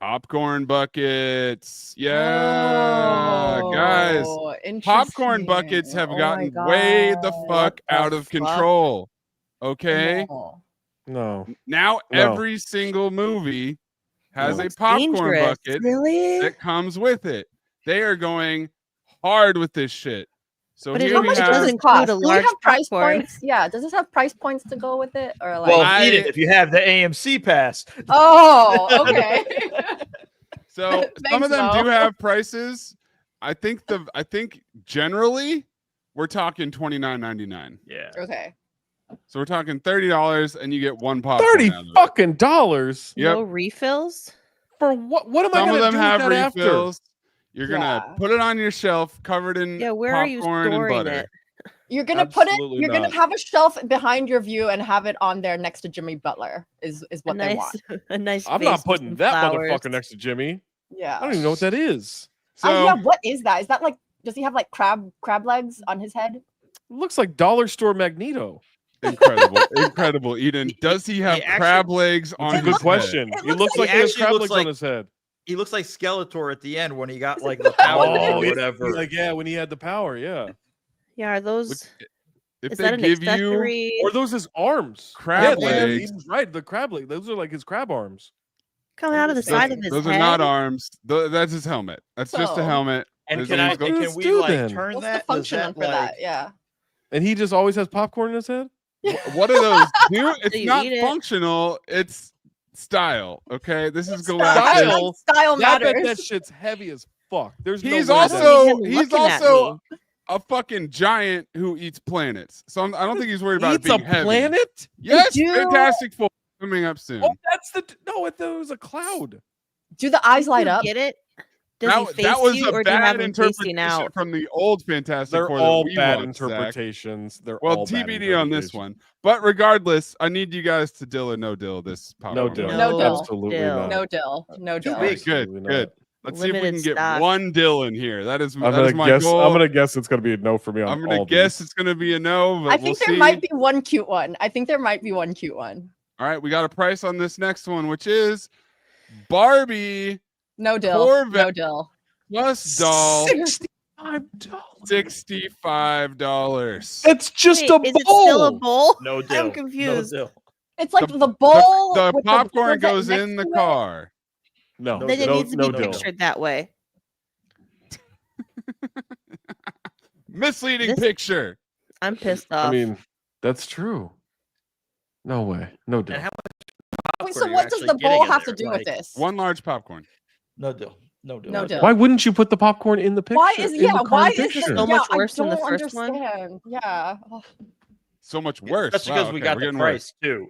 popcorn buckets. Yeah, guys. Oh, Popcorn interesting. buckets have Oh my gotten way the God. fuck the out of fuck? control. Okay. No. No. Now No. every single movie has No. a That's popcorn dangerous. bucket Really? that comes with it. They are going hard with this shit. So But it here How we much does does have this include cost? a Do we large have price popcorn. points? Yeah. Does this have price points to go with it, or like? Well, I- eat it if you have the AMC pass. Oh, okay. so some Thanks, of them Mo. do have prices. I think generally we're talking $29.99. Yeah. Okay. So we're talking $30 and you get one popcorn. $30 out of it. fucking dollars Yep. No refills? for what? What am I Some of gonna them do have with that refills. You're Yeah. gonna put it on your shelf covered in Yeah, where are you popcorn and storing butter. it? You're gonna put it. Absolutely You're gonna not. have a shelf behind your view and have it on there next to Jimmy Butler. Is A what they want. nice, a nice. I'm vase not with putting some that flowers. motherfucker next to Jimmy. Yeah. I don't even know what that is. So yeah. What is that? Is that like? Does he have like crab legs on his head? It looks like dollar store Magneto. incredible, Eden. Does he have actually- crab legs on That's a his good question. It He looks looks like- like he has He crab looks legs like- on his head. He looks like Skeletor at the end when he got like the power or yeah, whatever. like yeah, when he had the power, yeah. Yeah, are those? If Is they that an give you accessory? Or those his arms. crab yeah, legs, he's right. The crab leg. Those are like his crab arms. Coming out of the side of his those head? are not arms. That's his helmet. That's just a So- helmet. And There's can always and go- can we do like then? turn What's that? the Does function that, for like, that? Yeah. And he just always has popcorn in his head. What are those? It's you not eat it? functional. It's style. Okay, this is Style, galactic. Style. style Yeah, I bet matters. that shit's heavy as fuck. There's no He's way I don't that- need him he's looking at also me. a fucking giant who eats planets. So I don't think he's worried about it eats a being heavy. planet. Yes, do- Fantastic Four coming up soon. Oh, that's the no. It was a cloud. Do the eyes light You up? Get it? Does he face that was you, a or do you have bad him facing interpretation out? from the old Fantastic They're Four. that all we bad watched, Zach. interpretations. They're Well, all bad TBD on this interpretations. one. But regardless, I need you guys to dill or no dill this popcorn. dill. No dill. Absolutely dill. not. No dill. No Too dill. big. Good, Absolutely good. not. Let's see if we Limited can get stock. one dill in here. That is I'm that gonna is my guess. goal. I'm gonna guess it's gonna be a no for me on I'm gonna all guess these. it's gonna be a no, but I we'll think there see. might be one cute one. I think there might be one cute one. All right, we got a price on this next one, which is Barbie No dill. Corvette. No dill. plus doll, $65. $65. It's just Wait, a is it still a bowl. bowl? No dill. I'm confused. No dill. It's like The- the bowl. The with popcorn Corvette goes next in the to it. car. No, Then it no, needs to no be deal. pictured that way. Misleading This- picture. I'm pissed off. I mean, that's true. No way. No deal. And how Wait, popcorn so are you what does actually the getting bowl in have to there? do with this? One large popcorn. No dill. No dill. No dill. Why wouldn't you put the popcorn in the picture? Why is in the why card is picture? it So yeah, much worse I than the don't first one? understand. Yeah. Ugh. So much worse. That's Wow, because we okay, got we're the getting price too.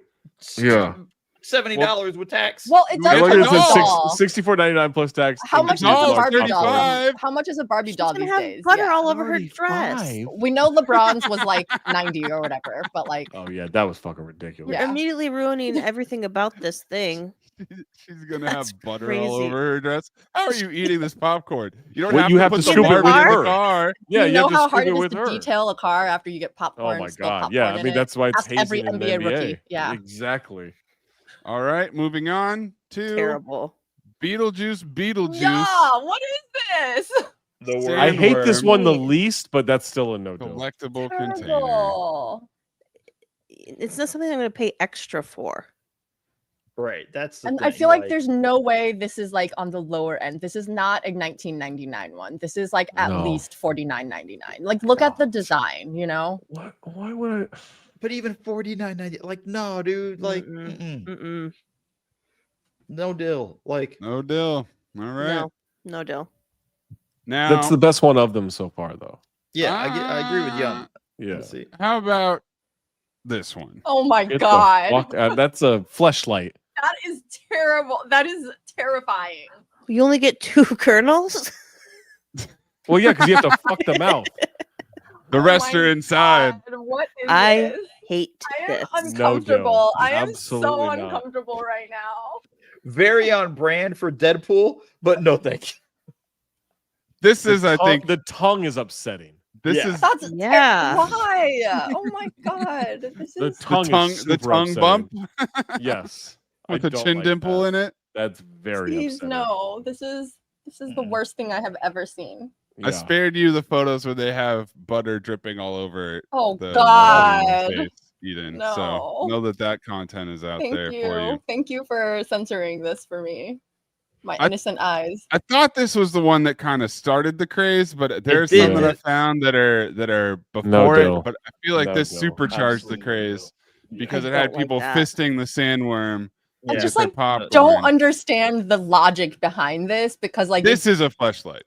Yeah. $70 with tax. Well, it You does get Look, the it have a says doll. $64.99 plus tax. How much is a doll, Barbie doll? 35. How much is a Barbie She's doll gonna these have days? butter Yeah. all over her dress. 35? We know LeBron's was like 90 or whatever, but like Oh yeah, that was fucking ridiculous. You're Yeah. immediately ruining everything about this thing. She's gonna That's have butter crazy. all over her dress. How are you eating this popcorn? You don't Well, have you to have put to the scoop it Barbie with in her. the car. Yeah, you you know have to how scoop hard it it is with to her. detail a car after you get popcorn. Oh my spill god. popcorn Yeah, I in mean it? that's why it's Ask every hazing in the NBA NBA. rookie. Yeah. Exactly. All right, moving on to Terrible. Beetlejuice. Yeah, what is this? The Sarah, I hate this Sandworm. one the least, but that's still a no deal. Collectible container. Terrible. It's not something I'm going to pay extra for. Right. That's the And I thing, feel like there's no way this is like on the lower end. This is not a 1999 one. This is like at No. least $49.99. Like look at the design, you know? What? Why would I? But even $49.90, like no, dude, like Mm-mm. Mm-mm. no deal. Like No deal. All right. No, no deal. Now, That's the best one of them so far, though. yeah, I agree with you. On, Yeah. let's see. how about this one? Oh my Get the god. fuck out- That's a fleshlight. That is terrible. That is terrifying. You only get 2 kernels? Well, yeah, because you have to fuck them out. The Oh rest my are inside. God, what is I this? hate I am this. uncomfortable. deal. I am Absolutely so not. uncomfortable right now. Very on brand for Deadpool, but no thank you. This is, I think, The tongue is upsetting. this Yeah. is That's Yeah. why. Oh my god. This The is tongue the tongue, is the super tongue upsetting. bump Yes. with I a don't chin like dimple that. in it. That's very Please, upsetting. no. This is the worst thing I have ever seen. I spared you the photos where they have butter dripping all over Oh the God. face, Eden. So No. know that content is out Thank there for you. you. Thank you for censoring this for me. My I- innocent eyes. I thought this was the one that kind of started the craze, but there's did. some that I found that are before No it. Dill. But I feel like No this Dill. supercharged the Absolutely no craze Dill. because I it had don't like people that. fisting the sandworm. I Yeah. just Get their like popcorn. don't understand the logic behind this because like This is a fleshlight.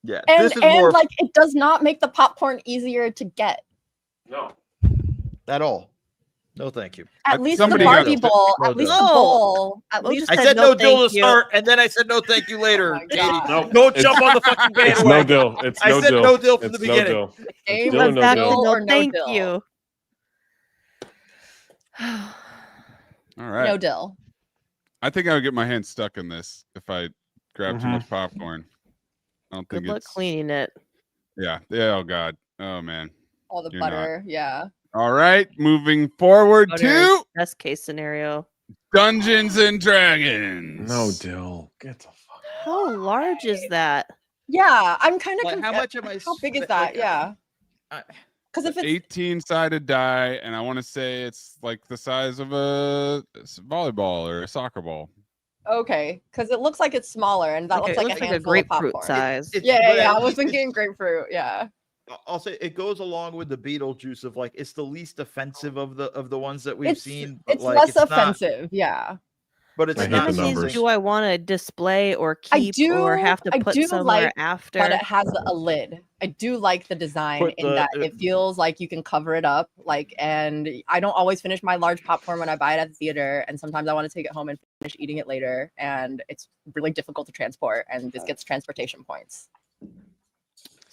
Yeah, and this is more like it does not make the popcorn easier to get. No. at all. No, thank you. At least the somebody Barbie got- bowl. No At least Dill. the bowl. At We'll least just I said said no no Dill thank to you. start, and then I said no thank you later. my Katie, God. don't jump on the fucking It's no bandwagon. Dill. It's I no said Dill. no Dill from the It's no beginning. Dill. Game It's Went was no back Dill. to Dill no or no thank Dill? you. All right. No Dill. I think I would get my hand stuck in this if I grabbed too Mhm. much popcorn. I don't Good think luck it's cleaning it. Yeah. Yeah. Oh God. Oh man. All the You're not. butter. Yeah. All right. Moving forward Butter to is best case scenario. Dungeons and Dragons. No Dill. Get the fuck. How large is that? Yeah. I'm kind of Like, how much am I? How big is spe- that? like, Yeah. I- Because if it's 18-sided die, and I want to say it's like the size of a volleyball or a soccer ball. okay, because it looks like it's smaller, and that Okay, looks it like looks a like a handful of grapefruit popcorn. size. It's- Yeah, but yeah. I it's- was thinking grapefruit. Yeah. I'll say it goes along with the Beetlejuice of like it's the least offensive of the ones that we've seen. But It's like, less it's not- offensive. Yeah. but it's I But hate how not the many numbers. do I want to display or I keep or do- have to I put do somewhere like, after? But it has a lid. I do like the design Put in the- that it feels like you can cover it up. Like, and I don't always finish my large popcorn when I buy it at the theater, and sometimes I want to take it home and finish eating it later, and it's really difficult to transport, and this gets transportation points.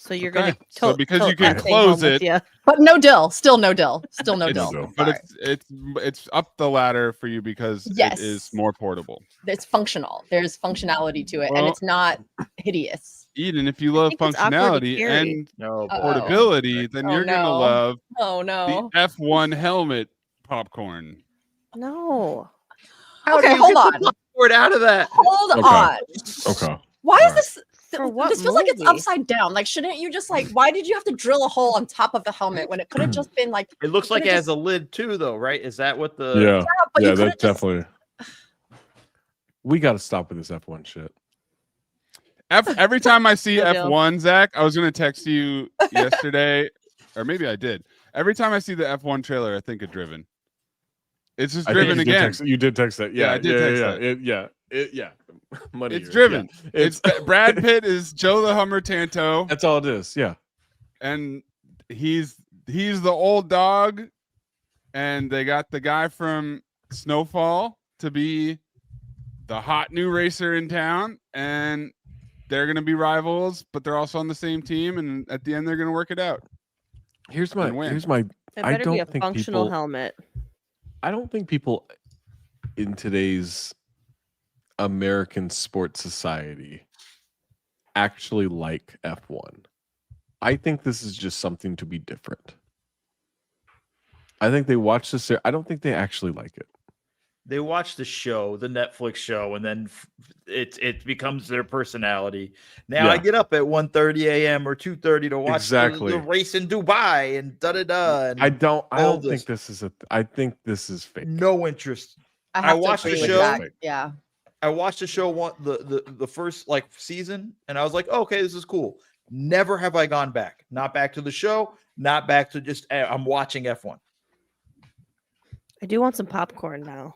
So you're Okay, gonna so because you can close it- Yeah. But no Dill. Still no Dill. Still no It's- Dill. but Sorry. it's up the ladder for you because Yes. it is more portable. It's functional. There's functionality to it, and Well- it's not hideous. Eden, if you love think it's awkward to functionality carry. and No Uh-oh. portability, then Oh, you're gonna no. love Oh the no. F1 helmet popcorn. No. How Okay, do you hold get the on. popcorn out of that? Hold Okay. on. Okay. Why is Alright. this? For what This feels like it's movie? upside down. Like, shouldn't you just like? Why did you have to drill a hole on top of the helmet when it could have just been like? It looks like it could've has a lid too, though, right? Is that what the? Yeah. But Yeah, you could that's have just. definitely. We got to stop with this F1 shit. Every time I see No deal. F1, Zach, I was gonna text you yesterday, or maybe I did. Every time I see the F1 trailer, I think of Driven. It's just I think Driven you did again. text- you did text that. Yeah, I did text that. Yeah. Money It's years, Driven. yeah. It's Brad Pitt is Joe the Hummer Tanto, That's all it is. Yeah. and he's the old dog, and they got the guy from Snowfall to be the hot new racer in town, and they're gonna be rivals, but they're also on the same team, and at the end they're gonna work it out. Here's And win. It I better be a don't think functional people- helmet. I don't think people in today's American sports society actually like F1. I think this is just something to be different. I think they watch this. I don't think they actually like it. They watch the show, the Netflix show, and then it becomes their personality. Now I Yeah. get up at 1:30 a.m. or 2:30 to watch Exactly. the race in Dubai and da da da. I don't all think this is I think this is fake. No interest. I have to watched the agree with show. Zach. Yeah. I watched the show the first like season, and I was like, okay, this is cool. Never have I gone back. Not back to the show. Not back to just I'm watching F1. I do want some popcorn now.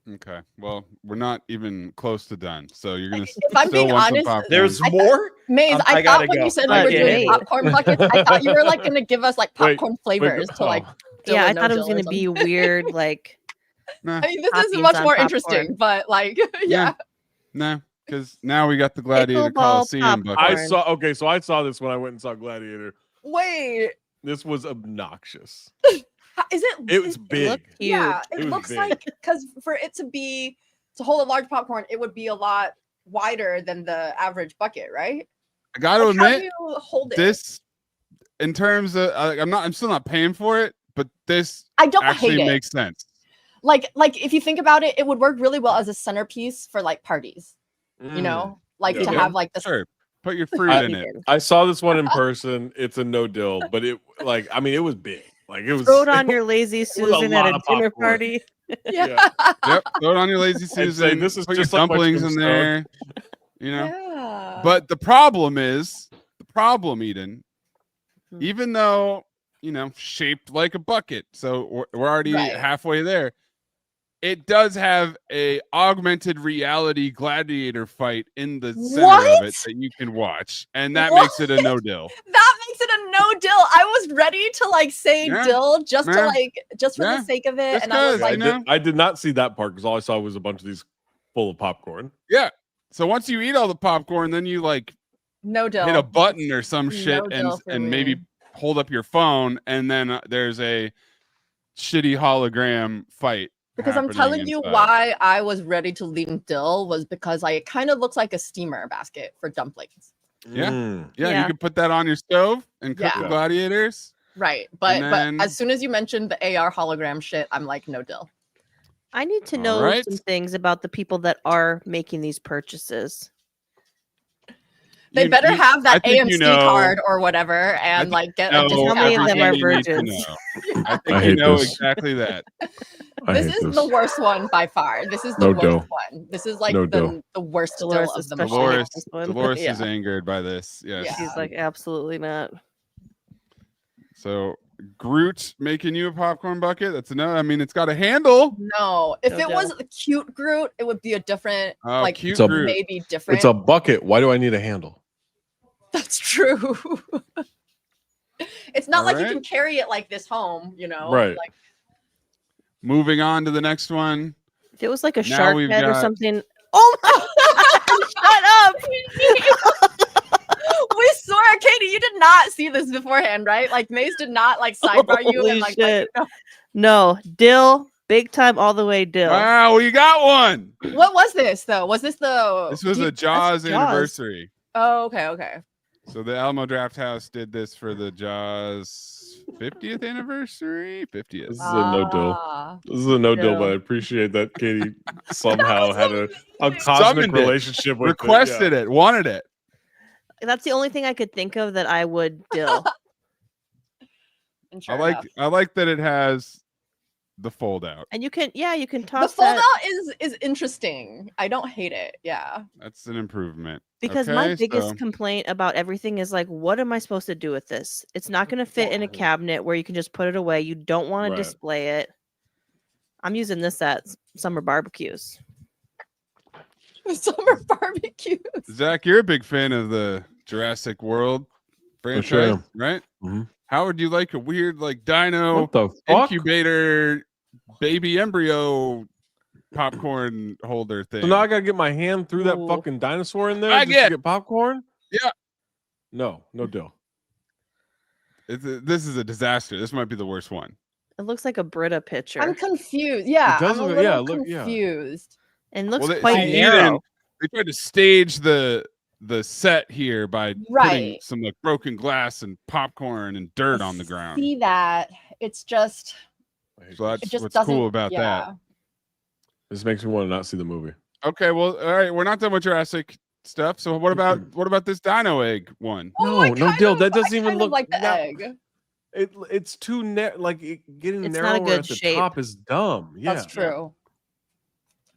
Okay, well, we're not even close to done, so you're gonna If I'm still being want some honest, popcorn. There's I thought- more. Maze, I I gotta thought when go. you said we I were can't doing wait. popcorn buckets, I thought you were like going to give us like Wait, popcorn wait, flavors to like. Dill Yeah, or I no thought it was Dill or gonna be something. weird, like Nah, I mean, this is toppings much on more popcorn. interesting, but like, yeah. nah, because now we got the Gladiator Pickleball Coliseum popcorn. bucket. So I saw this when I went and saw Gladiator. Wait, This was obnoxious. is it? It was is- big. look huge. Yeah, It it was looks big. like because for it to hold a large popcorn, it would be a lot wider than the average bucket, right? I got to Like, how do admit, you hold it? this, in terms of, I'm still not paying for it, but this I don't actually hate it. makes sense. like if you think about it, it would work really well as a centerpiece for like parties. You know, like Yeah. to have like this. Sure. Put your fruit in it. I saw this one in person. It's a No Dill, but it like I mean it was big. Like it was. Throw it on your lazy was a Susan at lot a of dinner popcorn. party. Yeah. Yep. Throw it on your lazy I'd say Susan. this is put just your like my dumplings in Tombstone. there. You know. Yeah. But the problem, Eden, Hmm. even though, shaped like a bucket, so we're already Right. halfway there. It does have a augmented reality gladiator fight in the center of it that you can watch, and that makes it a No Dill. That makes it a No Dill. I was ready to like say Yeah. dill just Yeah. for Yeah. the sake of it, Just and I was 'cause, like, I did not see that part because all I saw was a bunch of these full of popcorn. Yeah. So once you eat all the popcorn, then you like No Dill. hit a button or some No shit Dill for and maybe me. hold up your phone, and then there's a shitty hologram fight. Because I'm happening telling you inside. why I was ready to lean dill was because it kind of looks like a steamer basket for dumplings. Yeah. Mm. Yeah, you Yeah. could put that on your stove and cook Yeah. the gladiators. Right. But then- as soon as you mentioned the AR hologram shit, I'm like, no dill. I need to All know right. some things about the people that are making these purchases. They better have I that think AMC you know- card or whatever and think like get No, a discount. How many of everything them are you need to virgins? know. I I think you hate know this. exactly that. I This hate is this. the worst one by far. This is the No worst dill. one. This is like No the dill. worst Dolores dill of them especially all. Dolores, this one. Dolores Yeah. is angered by this. Yes. Yeah. She's like, absolutely not. So Groot making you a popcorn bucket. That's a no. I mean, it's got a handle. No, if No it was dill. a cute Groot, it would be a different, Oh, like cute It's a- Groot. maybe different. It's a bucket. Why do I need a handle? That's true. It's not All like you right. can carry it like this home, you know? Right. Like, Moving on to the next one. If it was like a Now shark we've head or got- something. Oh my shut up. we swear, Katie, you did not see this beforehand, right? Like Maze did not like sidebar you Holy and like shit. let No, dill, big time all the way dill. Wow, you got one. you know. What was this though? Was this the This was do you- a Jaws Jaws. anniversary. Oh, okay. So the Alamo Draft House did this for the Jaws 50th anniversary. 50th. This is a no dill. Ah. This is a no deal, No. but I appreciate that Katie somehow was had a amazing. cosmic Summoned it. relationship with Requested it, wanted it. That's the only thing I could think of that I would dill. And sure I like enough. that it has the fold out. And you can the toss fold that out is interesting. I don't hate it. Yeah. That's an improvement. because my Okay, biggest so- complaint about everything is like, what am I supposed to do with this? It's not going to fit in a cabinet where you can just put it away. You don't want Right. to display it. I'm using this at summer barbecues. Summer barbecues. Zach, you're a big fan of the Jurassic World franchise, sure am. right? Mhm. How would you like a weird like dino What the fuck? incubator baby embryo popcorn holder thing? So now I gotta get my hand through that Ooh. fucking dinosaur in there I just get- to get popcorn? Yeah. No deal. This is a disaster. This might be the worst one. It looks like a Brita picture I'm confused. Yeah, does I'm a look- little yeah, look- yeah. confused. and looks Well, quite see, narrow. Eden, they tried to stage the set here by putting Right. some like broken glass and popcorn and dirt on the ground. See that? It's just So it that's just what's doesn't. cool about that. yeah. This makes me want to not see the movie. Okay, well, all right, we're not done with Jurassic stuff. So what about this dino egg one? Oh, I No kind deal. of- That I doesn't even kind of look like the that- egg. It's too getting It's not a narrower good at the shape. top is dumb. Yeah. That's true.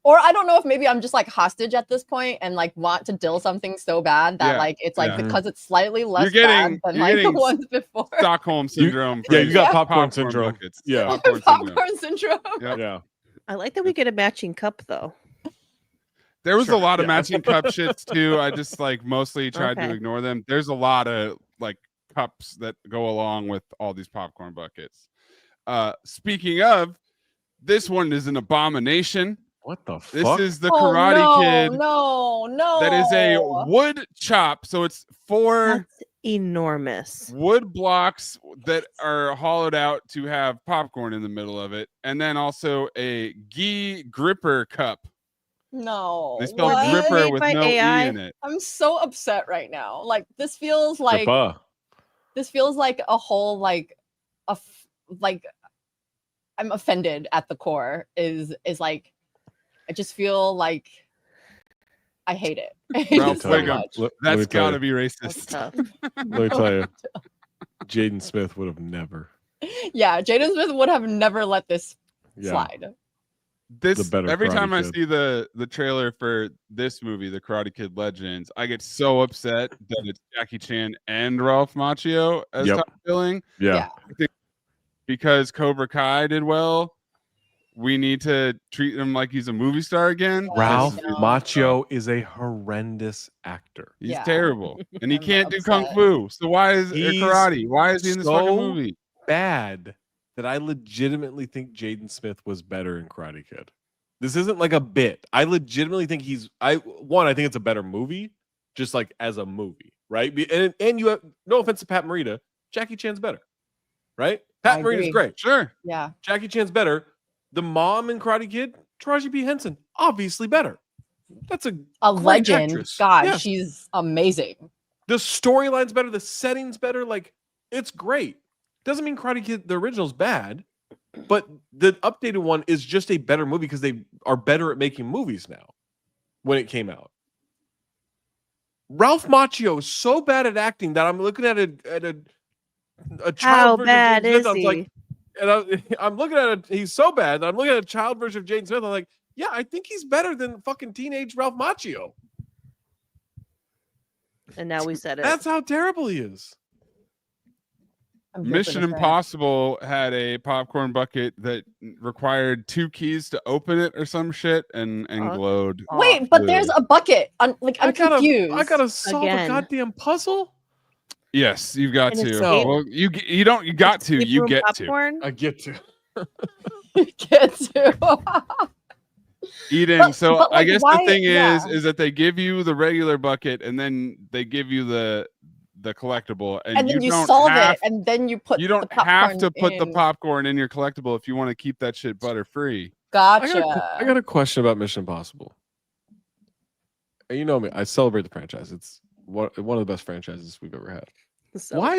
Or I don't know if maybe I'm just like hostage at this point and like want to dill something so bad that Yeah, like it's like yeah. because it's slightly less getting- bad than you're like the getting ones before. Stockholm syndrome. Yeah, from you got Yeah. popcorn syndrome. buckets. Yeah. Popcorn syndrome. Popcorn syndrome. Yep. Yeah. I like that we get a matching cup though. There was Sure, a lot of yeah. matching cup shits too. I just like mostly tried to Okay. ignore them. There's a lot of like cups that go along with all these popcorn buckets. Speaking of, this one is an abomination. What the This fuck? is the Oh, Karate no, Kid. No. That is a wood chop. So it's 4 That's enormous. wood blocks that are hollowed out to have popcorn in the middle of it, and then also a gi gripper cup. No. They spelled what? gripper Made with by no AI? e in it. I'm so upset right now. Like this feels like Grippa. this feels like a whole like a f- like I'm offended at the core is like I just feel like I hate it. I hate Ralph it so Wiggum. much. Let me That's tell got to you. be That's racist. tough. Let me tell you. Jaden Smith would have never. Yeah, Jaden Smith would have never let this Yeah. slide. This The better every Karate time I Kid. see the trailer for this movie, The Karate Kid Legends, I get so upset that it's Jackie Chan and Ralph Macchio as Yep. top billing Yeah. because Cobra Kai did well. We need to treat him like he's a movie star again. Ralph No. Macchio is a horrendous actor. He's Yeah. terrible, and he I'm can't do kung upset. fu. So why is or He's karate? Why is he in this fucking so movie? Bad that I legitimately think Jaden Smith was better in Karate Kid. This isn't like a bit. I legitimately think I think it's a better movie, just like as a movie, right? And you have no offense to Pat Morita, Jackie Chan's better, right? Pat I Morita's agree. great. Sure, Yeah. Jackie Chan's better. The mom in Karate Kid, Taraji P. Henson, obviously better. That's a A great legend. actress. God, Yes. she's amazing. The storyline's better, the setting's better, like it's great. Doesn't mean Karate Kid the original's bad, but the updated one is just a better movie because they are better at making movies now when it came out. Ralph Macchio is so bad at acting that I'm looking at a How child version bad of Jaden Smith. is I was he? like, and I'm looking at it. He's so bad that I'm looking at a child version of Jaden Smith. I'm like, yeah, I think he's better than fucking teenage Ralph Macchio. And now we said it. That's how terrible he is. I'm here for Mission this rant. Impossible had a popcorn bucket that required 2 keys to open it or some shit, and Oh. glowed. Wait, but there's blue. a bucket. I'm confused. I gotta solve Again. a goddamn puzzle. Yes, you've got And to. escape- Well, you don't. You got to. Escape You room get to. popcorn? I get to. Get to. Eden. But- So but, I like, guess why- the thing yeah. is that they give you the regular bucket and then they give you the collectible, and then you don't solve have, it, and then you put. you don't the have popcorn to put the in. popcorn in your collectible if you want to keep that shit butter free. Gotcha. I got a question about Mission Impossible. And you know me, I celebrate the franchise. It's one of the best franchises we've ever had. Why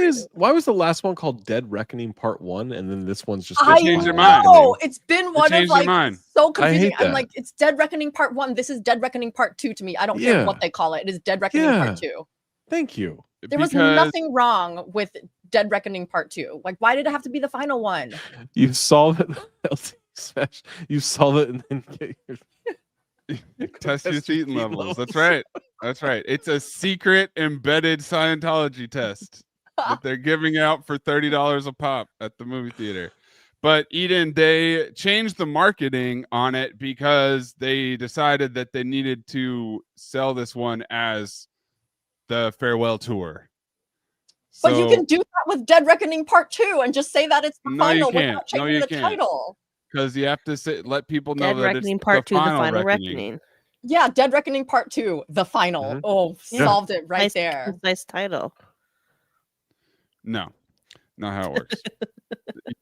was the last one called Dead Reckoning Part 1 and then this one's just They I changed their know mind. it's been one of changed their like mind. so I confusing. hate I'm that. like, it's Dead Reckoning Part 1. This is Dead Reckoning Part 2 to me. I don't Yeah. care what they call it. It is Dead Reckoning Yeah. Part 2. Thank you. There was nothing wrong with Dead Reckoning Part 2. Like, why did it have to be the final one? You solve it. Smash. You solve it and then get your Test your your thetan levels. That's right. That's right. It's a secret embedded Scientology test that they're giving out for $30 a pop at the movie theater. But Eden, they changed the marketing on it because they decided that they needed to sell this one as the farewell tour. But you can do that with Dead Reckoning Part 2 and just say that it's the No, you final can't. without No, changing you the can't. title. because you have to let people know Dead that Reckoning it's Part 2, the the final final reckoning. reckoning. Yeah, Dead Reckoning Part 2, the final. Mhm. Oh, Yeah. solved it right Nice, there. Nice title. No, not how it works. You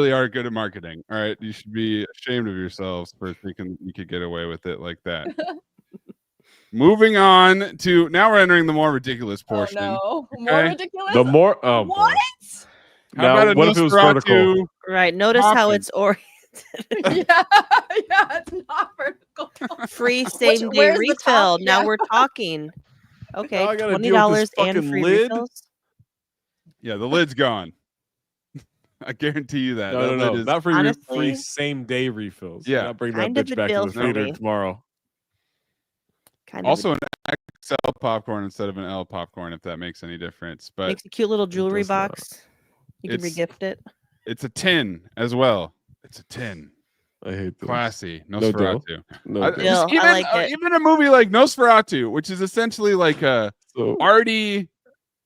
really are good at marketing. All right, you should be ashamed of yourselves for thinking you could get away with it like that. Moving on to now, we're entering the more ridiculous portion. Oh no, more Okay. ridiculous. The more what? boy. How Now, about a what if it was vertical? Nosferatu? Right. Notice how Coffin. it's oriented. yeah, it's not vertical. Free same day where's the top? refill. Now Yeah. we're talking. Okay, Now I gotta $20 deal with this and fucking free lid? refills. Yeah, the lid's gone. I guarantee you that. No, That no, lid no. is- Not free Honestly, same day refills. Yeah. I'm not bringing that Kind of bitch a back deal to the for theater me. tomorrow. Kind also of an XL popcorn instead of an L popcorn, if that makes any difference. But makes a cute little jewelry does not. box. You can It's- regift it. it's a tin as well. It's a tin. I hate this. Classy. No Dill. Nosferatu. No, I- Dill. Dill. just even, like it. even a movie like Nosferatu, which is essentially like a So, arty,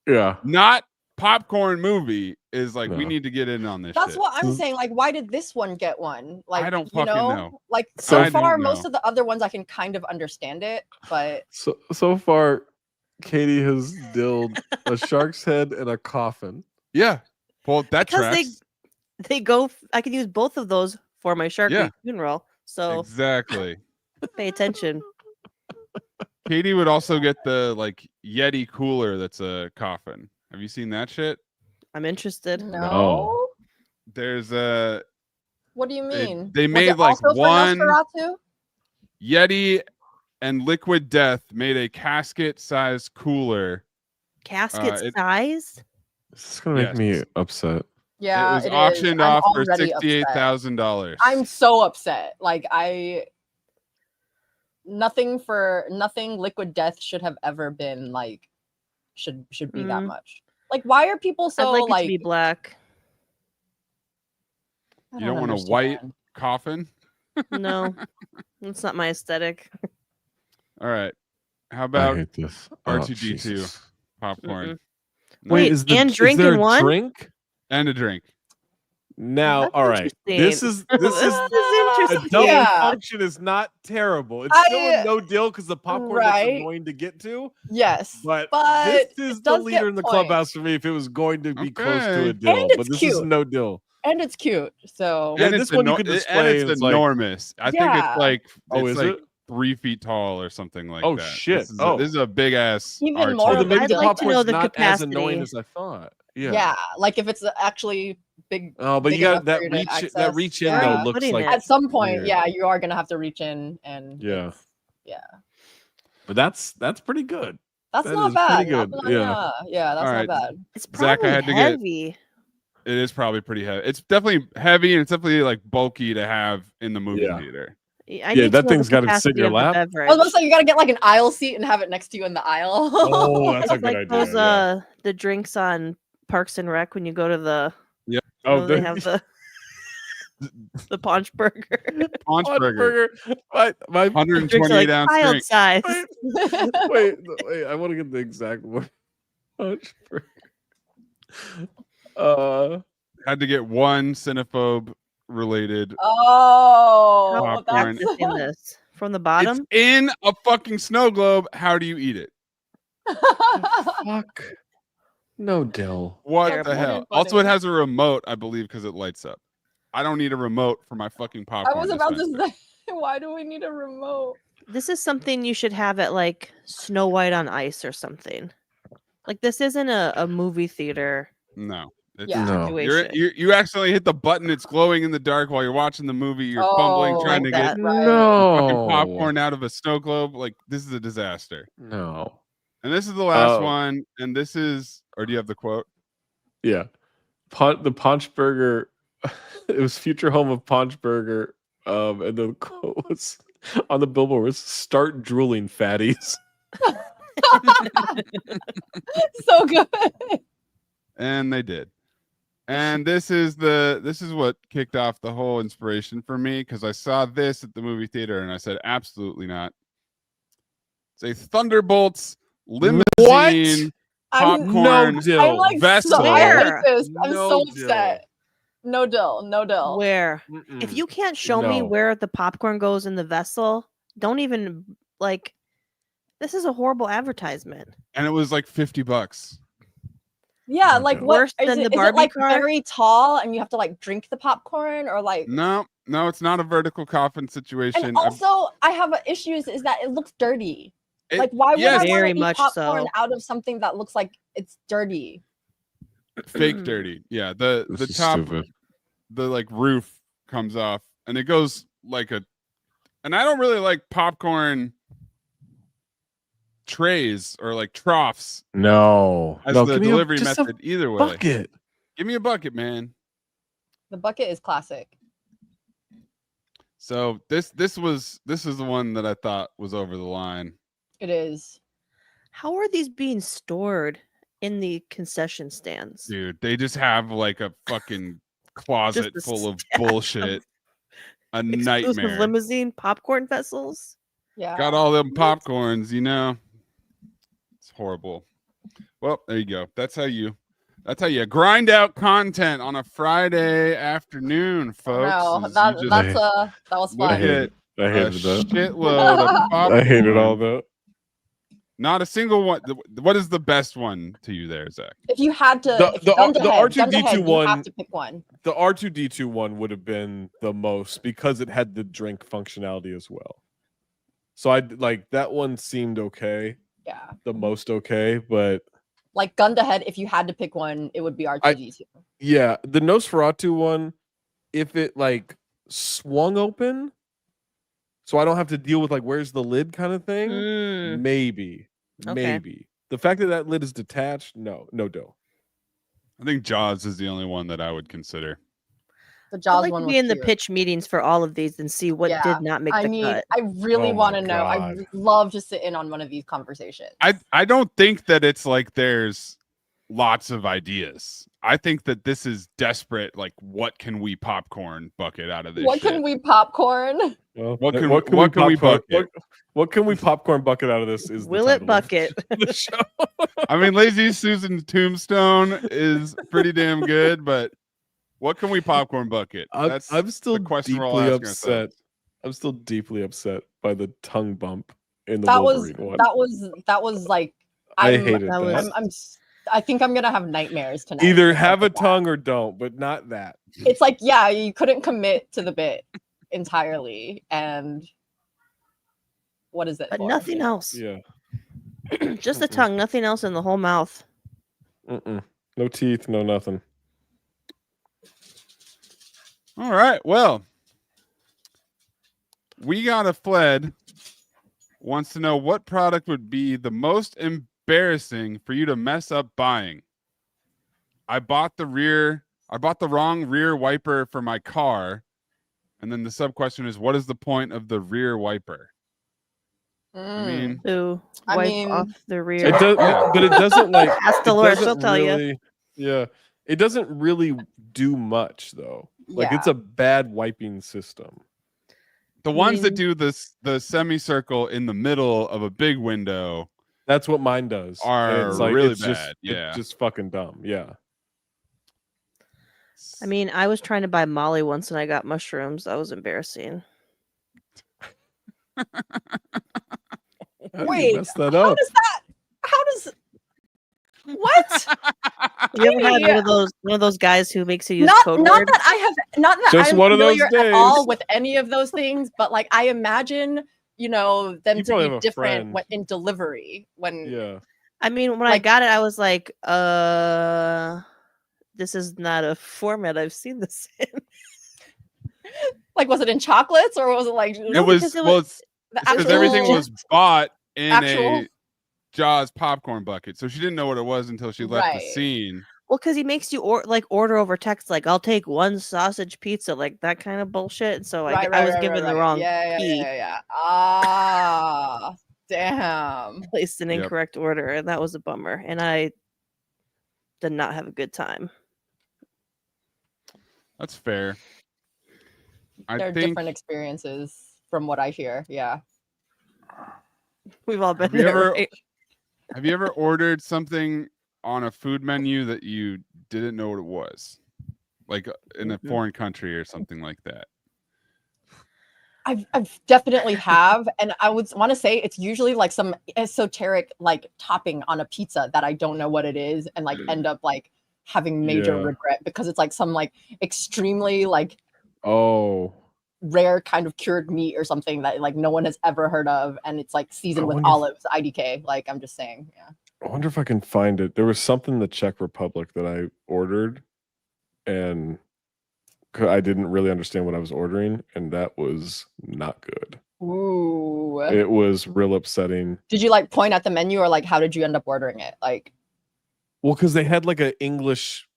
yeah. not popcorn movie, is like, we No. need to get in on this That's shit. what I'm saying. Like, why did this one get one? Like, don't you fucking know, know. like So so I far, don't most know. of the other ones I can kind of understand it, but So far, Katie has dilled a shark's head and a coffin. Yeah. Well, that Because tracks. they go. I can use both of those for my shark Yeah. Week funeral. So Exactly. pay attention. Katie would also get the like Yeti cooler that's a coffin. Have you seen that shit? I'm interested. no. There's a What do you mean? They Was made it like also for one Nosferatu? Yeti and Liquid Death made a casket-sized cooler. Casket it- size? This is gonna make me upset. Yeah, it was is. auctioned I'm off for already upset. $68,000. I'm so upset. Like nothing Liquid Death should have ever been like should be that much. Like, why are people so I'd like it like to be black. I You don't want a white understand. coffin? No, that's not my aesthetic. All right. How I about hate this. R2D2 Jesus. popcorn? Mm-mm. No. Wait, is and is drink there in a one? drink? And a drink. Now, That's all right. This interesting. is This is a interesting. double Yeah. function is not terrible. It's still a I- no deal because the popcorn Right. looks annoying to get to. Yes, But but this is it the does leader get in the points. clubhouse for me if it was going to be close to a Okay. deal. And But it's this is cute. no deal. And it's cute. So Yeah, And this it's one you could and display, it's it's like- enormous. I think Yeah. it's like Oh, it's is like it? 3 feet tall or something like Oh, that. shit. This is, Oh. this is a big ass. Even R2. more Oh, of then a maybe I'd the like to know popcorn's the not as annoying capacity. as I thought. yeah. Yeah. Like if it's actually big. Oh, but big you got enough that for you to reach. That access. reach in Yeah. though Where looks putting like. it? At some point, weird. yeah, you are gonna have to reach in and Yeah. yeah. But that's pretty good. That's That not is bad. pretty good. Yeah. Yeah, that's All not right. bad. It's Zach, I probably had to get- heavy. It is probably pretty heavy. It's definitely heavy and it's definitely like bulky to have in the movie Yeah. theater. I Yeah, need that to know thing's the gotta sit in capacity your of the lap. beverage. I was about to say you gotta get like an aisle seat and have it next to you in the aisle. Oh, that's a It's good like idea. those yeah. the drinks on Parks and Rec when you go to the Oh, they have the Paunch Burger. Paunch burger. My The drinks are 128 like ounce child drink. size. wait, I want to get the exact one. Punch burger. Had to get one cinephobe related. Oh, Popcorn. that's In this from the It's bottom. in a fucking snow globe. How do you eat it? Fuck. No Dill. What Terrible. the hell? Funny. Also, it has a remote, I believe, because it lights up. I don't need a remote for my fucking I popcorn. was about to dispenser. say, why do we need a remote? This is something you should have at like Snow White on Ice or something. Like this isn't a movie theater No. It's, Yeah. No. situation. You accidentally hit the button. It's glowing in the dark while you're watching the movie. You're fumbling, Oh, trying to like get that. Right. fucking No. popcorn out of a snow globe. Like this is a disaster. No. And this is the last Oh. one. And this is, or do you have the quote? Yeah. The Paunch Burger. It was future home of Paunch Burger. And the quote was on the billboard was "Start drooling, fatties." So good. And they did. And this is what kicked off the whole inspiration for me because I saw this at the movie theater and I said, absolutely not. It's a Thunderbolts limousine I'm, popcorn No Dill. I'm like vessel. so I hate Where? this. I'm No so Dill. upset. No Dill. No Dill. Where Mm-mm. if you can't show me No. where the popcorn goes in the vessel, don't even like. This is a horrible advertisement. And it was like $50. Yeah, No like Dill. what Worse is than it? the Is it like Barbie car? very tall and you have to like drink the popcorn or like? No, it's not a vertical coffin situation. And also, I have issues is that it looks dirty. It- Like, why would yes, I Very want to eat much popcorn so. out of something that looks like it's dirty? fake dirty. Yeah, the This is top, stupid. the like roof comes off, and it goes like a. And I don't really like popcorn trays or like troughs No. as No, the give me delivery just a method. Either way, bucket. give me a bucket, man. The bucket is classic. So this is the one that I thought was over the line. It is. How are these being stored in the concession stands? Dude, they just have like a fucking closet a full of stack of bullshit. A Exclusive nightmare. limousine popcorn vessels. Yeah. Got all them popcorns, you know. It's horrible. Well, there you go. That's how you grind out content on a Friday afternoon, folks. No, is that you that's just that was look fun. at I a hated that. shitload of popcorn. I hated all that. Not a single one. What is the best one to you there, Zach? If you had to, The- if the guns R- the ahead, R2D2 guns ahead, you one- have to pick one. The R2D2 one would have been the most because it had the drink functionality as well. So I like that one seemed okay, Yeah. the most okay, but Like gun to head, if you had to pick one, it would be R2D2. yeah, the Nosferatu one, if it like swung open, so I don't have to deal with like where's the lid kind of thing. Mm, Maybe, Okay. maybe the fact that that lid is detached. No Dill. I think Jaws is the only one that I would consider. The I'd Jaws like one to was be in the cute. pitch meetings for all of these and see what Yeah, did not make I the need. cut. I really Oh want my to know. I God. would love to sit in on one of these conversations. I don't think that it's like there's lots of ideas. I think that this is desperate. Like, what can we popcorn bucket out of this? What shit? can we popcorn? Well, What can we we popcorn- bucket? What can we popcorn bucket out of this? Is Will the it title of bucket? the show? I mean, Lazy Susan Tombstone is pretty damn good, but what can we popcorn bucket? That's I'm still the question we're all deeply asking upset. ourselves. I'm still deeply upset by the tongue bump in the That was Wolverine one. that was like. I I'm- hated that that. was- I think I'm gonna have nightmares tonight. Either because have a of that. tongue or don't, but not that. It's like, yeah, you couldn't commit to the bit entirely, and what is it? But for? nothing else. Yeah. Just the Mm-mm. tongue, nothing else in the whole mouth. Mm-mm. No teeth, no nothing. All right. Well, we got a Fled wants to know what product would be the most embarrassing for you to mess up buying. I bought the wrong rear wiper for my car. And then the sub question is, what is the point of the rear wiper? I mean, To I wipe mean, off the rear. It does, Yeah. but it doesn't like. Ask it Dolores, she'll doesn't tell you. really- Yeah, it doesn't really do much though. Like it's Yeah. a bad wiping system. the ones that mean- do the semicircle in the middle of a big window That's what mine does. And are it's like, really it's just, bad. Yeah. it's just fucking dumb. Yeah. I mean, I was trying to buy Molly once and I got mushrooms. That was embarrassing. How do you Wait, mess that how up? does that? How does? What? You ever had Yeah. one of those guys who makes you use code Not word? that I have, not that Just I'm one of those familiar at all days. with any of those things, but like I imagine, them You to probably be have a different friend. when, in delivery. When Yeah. I mean, when I Like- got it, I was like, this is not a format I've seen this in. like, was it in chocolates or was it like It was because it well, was- it's the because actual? everything was bought in actual- a Jaws popcorn bucket, so she didn't know what it was until she left the Right. scene. Well, because he makes you order over text, like I'll take one sausage pizza, like that kind of bullshit. So I was given the wrong key, Yeah. Ah, damn. placed an Yep. incorrect order, and that was a bummer. And I did not have a good time. That's fair. I They're think. different experiences from what I hear. Yeah. We've all been Have you there. ever- right? Have you ever ordered something on a food menu that you didn't know what it was, like in a Mhm. foreign country or something like that? I've definitely have, and I would want to say it's usually like some esoteric like topping on a pizza that I don't know what it is, and like end up like having major Yeah. regret because it's like some like extremely like Oh. rare kind of cured meat or something that like no one has ever heard of, and it's like seasoned I with wonder if- olives, IDK. Like I'm just saying, yeah. I wonder if I can find it. There was something in the Czech Republic that I ordered, and I didn't really understand what I was ordering, and that was not good. Ooh. It was real upsetting. Did you like point at the menu or like how did you end up ordering it? Like Well, because they had like an English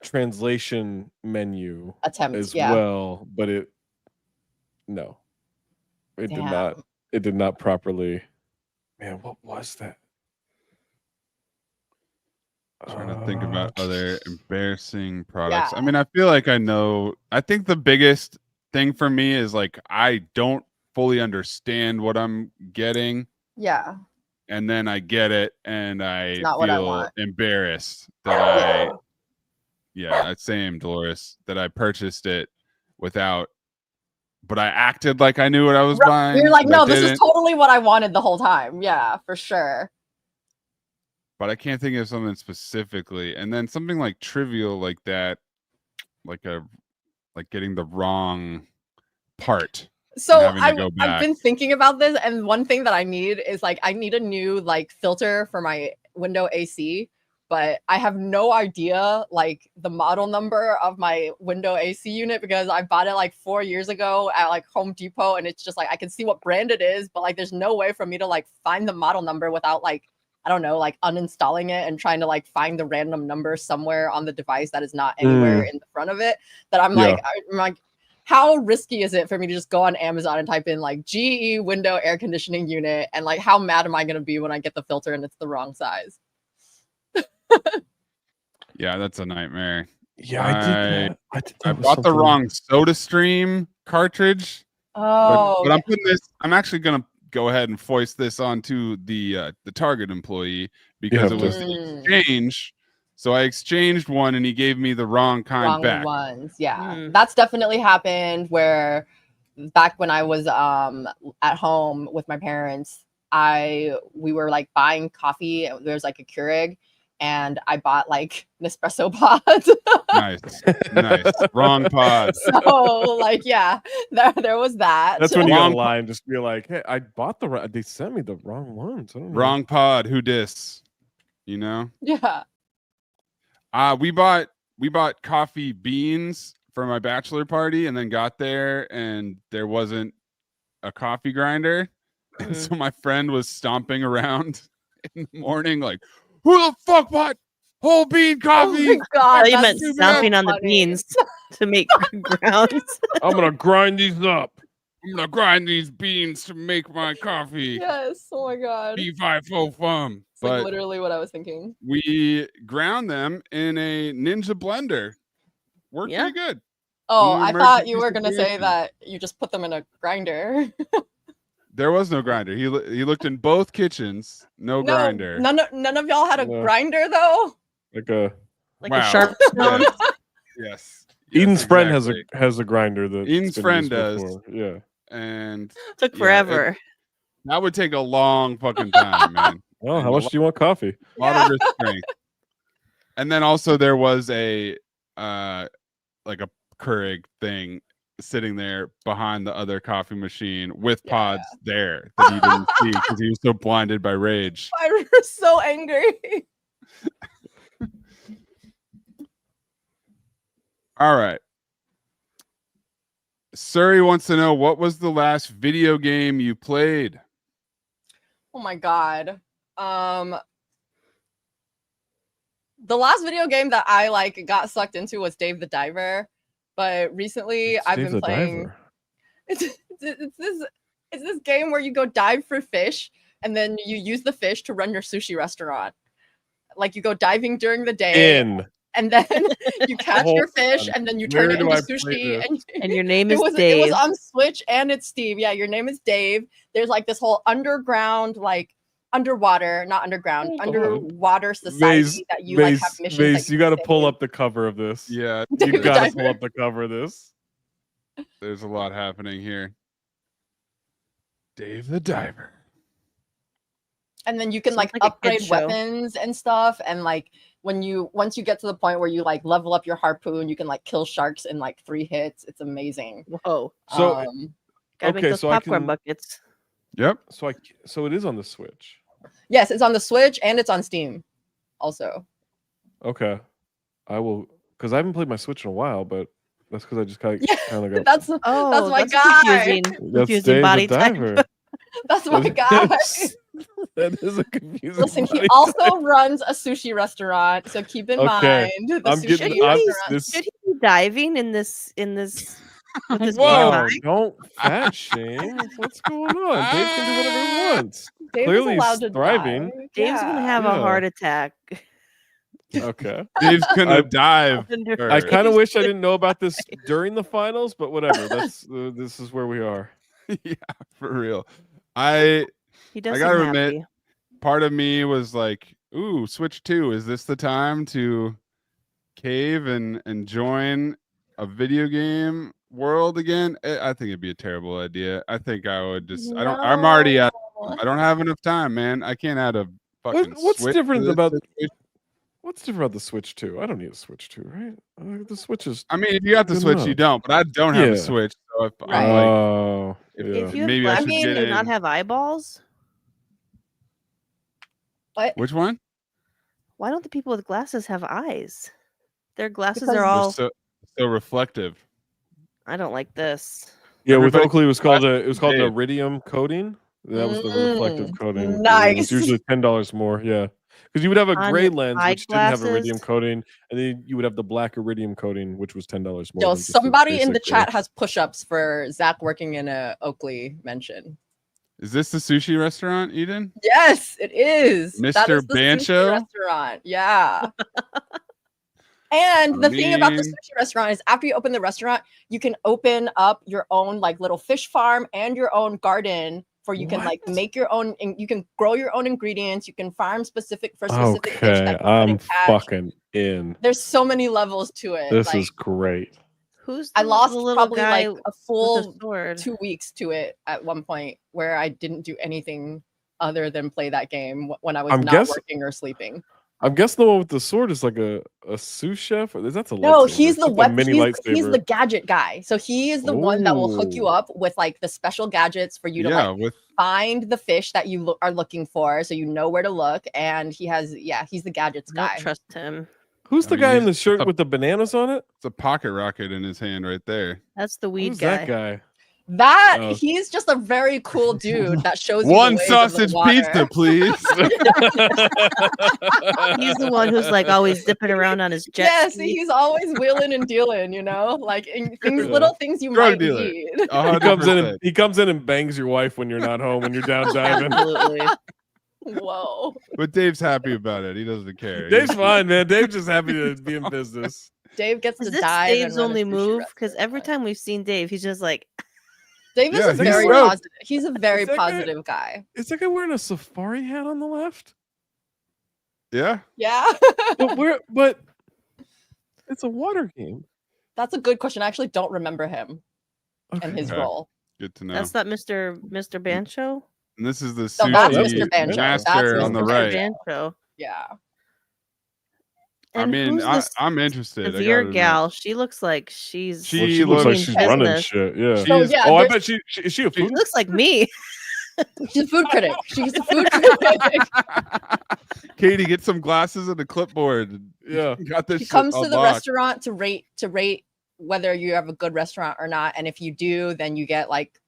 translation menu attempt, as yeah. well, but it did Damn. not. It did not properly. Man, what was that? Trying to think about other embarrassing products. Yeah. I mean, I feel like I know. I think the biggest thing for me is like I don't fully understand what I'm getting, Yeah. and then I get it, and I not what I feel want. embarrassed that same Dolores, that I purchased it without. But I acted like I knew what I was buying. You're like, but I no, this is didn't. totally what I wanted the whole time. Yeah, for sure. But I can't think of something specifically. And then something like trivial like that, like getting the wrong part. So having to go I've back. been thinking about this, and one thing that I need is like I need a new like filter for my window AC but I have no idea like the model number of my window AC unit because I bought it like 4 years ago at like Home Depot, and it's just like I can see what brand it is, but like there's no way for me to like find the model number without like I don't know, like uninstalling it and trying to like find the random number somewhere on the device that is not anywhere in the front of it. That I'm like, how risky is it for me to just go on Amazon and type in like GE window air conditioning unit, and like how mad am I gonna be when I get the filter and it's the wrong size? Yeah, that's a nightmare. Yeah, I did that. I bought the wrong SodaStream cartridge. Oh, but I'm putting this. I'm actually gonna go ahead and foist this onto the Target employee because it was the exchange. So I exchanged one and he gave me the wrong kind back. Ones. Yeah. That's definitely happened where back when I was at home with my parents, we were like buying coffee. There's like a Keurig and I bought like Nespresso pods. Nice. Wrong pod. So like, yeah, there was that. That's when you go online, just be like, hey, I bought they sent me the wrong ones. Wrong pod. Who dis? You know? Yeah. We bought coffee beans for my bachelor party and then got there and there wasn't a coffee grinder. And so my friend was stomping around in the morning like, who the fuck bought whole bean coffee? Oh my God, you meant stomping on the beans to make grounds. I'm gonna grind these up. I'm gonna grind these beans to make my coffee. Yes. Oh my God. B5 fum. It's like literally what I was thinking. We ground them in a Ninja blender. Worked pretty good. Oh, I thought you were gonna say that you just put them in a grinder. There was no grinder. He looked in both kitchens. No grinder. None of y'all had a grinder though. Like a sharp stone. Yes. Eden's friend has a grinder that Eden's friend does. Before. Yeah. And took forever. That would take a long fucking time, man. Well, how much do you want coffee? A lot of restraint. And then also there was a like a Keurig thing sitting there behind the other coffee machine with pods there that he didn't see because he was so blinded by rage. I was so angry. All right. Suri wants to know, what was the last video game you played? Oh my God. The last video game that I like got sucked into was Dave the Diver, but recently I've been playing. It's this game where you go dive for fish and then you use the fish to run your sushi restaurant. Like you go diving during the day. And then you catch your fish and then you turn it into sushi. And your name is Dave. It was on Switch and it's Steve. Yeah, your name is Dave. There's like this whole underground, like underwater society that you like have missions. You got to pull up the cover of this. Yeah, you got to pull up the cover of this. There's a lot happening here. Dave the Diver. And then you can like upgrade weapons and stuff, and like once you get to the point where you like level up your harpoon, you can like kill sharks in like 3 hits. It's amazing. Whoa! So gotta make those popcorn buckets. Yep. So it is on the Switch. Yes, it's on the Switch and it's on Steam, also. Okay, I will, because I haven't played my Switch in a while, but that's because I just kind of got. That's my guy. Confusing body type. That's my guy. That is a confusing. Listen, he also runs a sushi restaurant, so keep in mind the sushi restaurant. Should he be diving in this? With his Whoa! Don't fat shame. What's going on? Dave can do whatever he wants. Clearly, he's thriving. Dave's gonna have a heart attack. Okay. Dave's gonna dive. I kind of wish I didn't know about this during the finals, but whatever. That's this is where we are. Yeah, for real. I gotta admit, part of me was like, ooh, Switch 2, is this the time to cave and join a video game world again? I think it'd be a terrible idea. I think I would just I don't have enough time, man. I can't add a fucking what's Switch different about What's different about the Switch 2? I don't need a Switch 2, right? The Switch is. I mean, if you got the Switch, you don't. But I don't have a Switch, so if if you maybe have I should get in. not have eyeballs. What? Which one? Why don't the people with glasses have eyes? Their glasses Because are They're all. so reflective. I don't like this. Yeah, with Everybody- Oakley, it was called an Dave. iridium coating. That was the reflective coating. It's nice. usually $10 more. Yeah, because you would have a On gray your lens which didn't have iridium eyeglasses? coating, and then you would have the black iridium coating, which was $10 more. Yo, than just the somebody in the basic, chat has push-ups for Zach working in a Oakley mention. Is this the sushi restaurant, Eden? Yes, it is. That Mr. is the sushi Bancho? restaurant. Yeah. And the thing about the mean- sushi restaurant is after you open the restaurant, you can open up your own like little fish farm and your own garden for you can like make your own and you can grow your own ingredients. You can farm specific for specific fish Okay, that you I'm couldn't catch. fucking in. There's so many levels to it. This like, is great. Who's I the lost little probably guy like a with full the sword? 2 weeks to it at one point where I didn't do anything other than play that game when I was I'm not guess- working or sleeping. I'm guessing the one with the sword is like a sous chef. Or that's a No, lightsaber. he's It's the like a weapon. mini He's lightsaber. the gadget guy. So he is the one that will hook you Ooh. up with like the special gadgets for you to Yeah, like with find the fish that you are looking for, so you know where to look. And he has, he's the gadgets Don't guy. trust him. Who's I the mean, guy in he's the shirt a- with the bananas on it? it's a pocket rocket in his hand right there. That's the weed Who's guy. that guy? That Oh. he's just a very cool dude that shows you One the ways of the sausage water. pizza, please. He's the one who's like always dipping around on his jet Yes, ski. he's always wheeling and dealing, you know, like in things, Yeah. little things you Drug might dealer. need. He comes in 100%. and he comes in and bangs your wife when you're not home when you're down diving. Absolutely. Whoa. But Dave's happy about it. He doesn't care. Dave's fine, man. Dave's just happy to be in business. Dave gets Is to this dive. Dave's and run a only sushi move? Because every restaurant. time we've seen Dave, he's just like, Dave is Yeah, a he's very stoked. positive. He's a very Is that guy- positive guy. Is that guy wearing a safari hat on the left? Yeah. Yeah. But it's a water game. That's a good question. I actually don't remember him and Okay. his Okay. role. Good to know. that's not Mr. Bancho? And this is the No, that's sushi Mr. Banjo. master That's on the Mr. right. Bancho. Yeah. I And mean, who's this I'm interested. I severe gotta admit. gal? She looks like she's. She Well, she looks like looks she's in running business. shit. Yeah. She's- So, yeah, Oh, I there's- bet is she a She food? looks like me. She's a food critic. She's a food critic. Katie, get some glasses and a clipboard. Yeah. Got this. She shit comes to the unlocked. restaurant to rate whether you have a good restaurant or not. And if you do, then you get like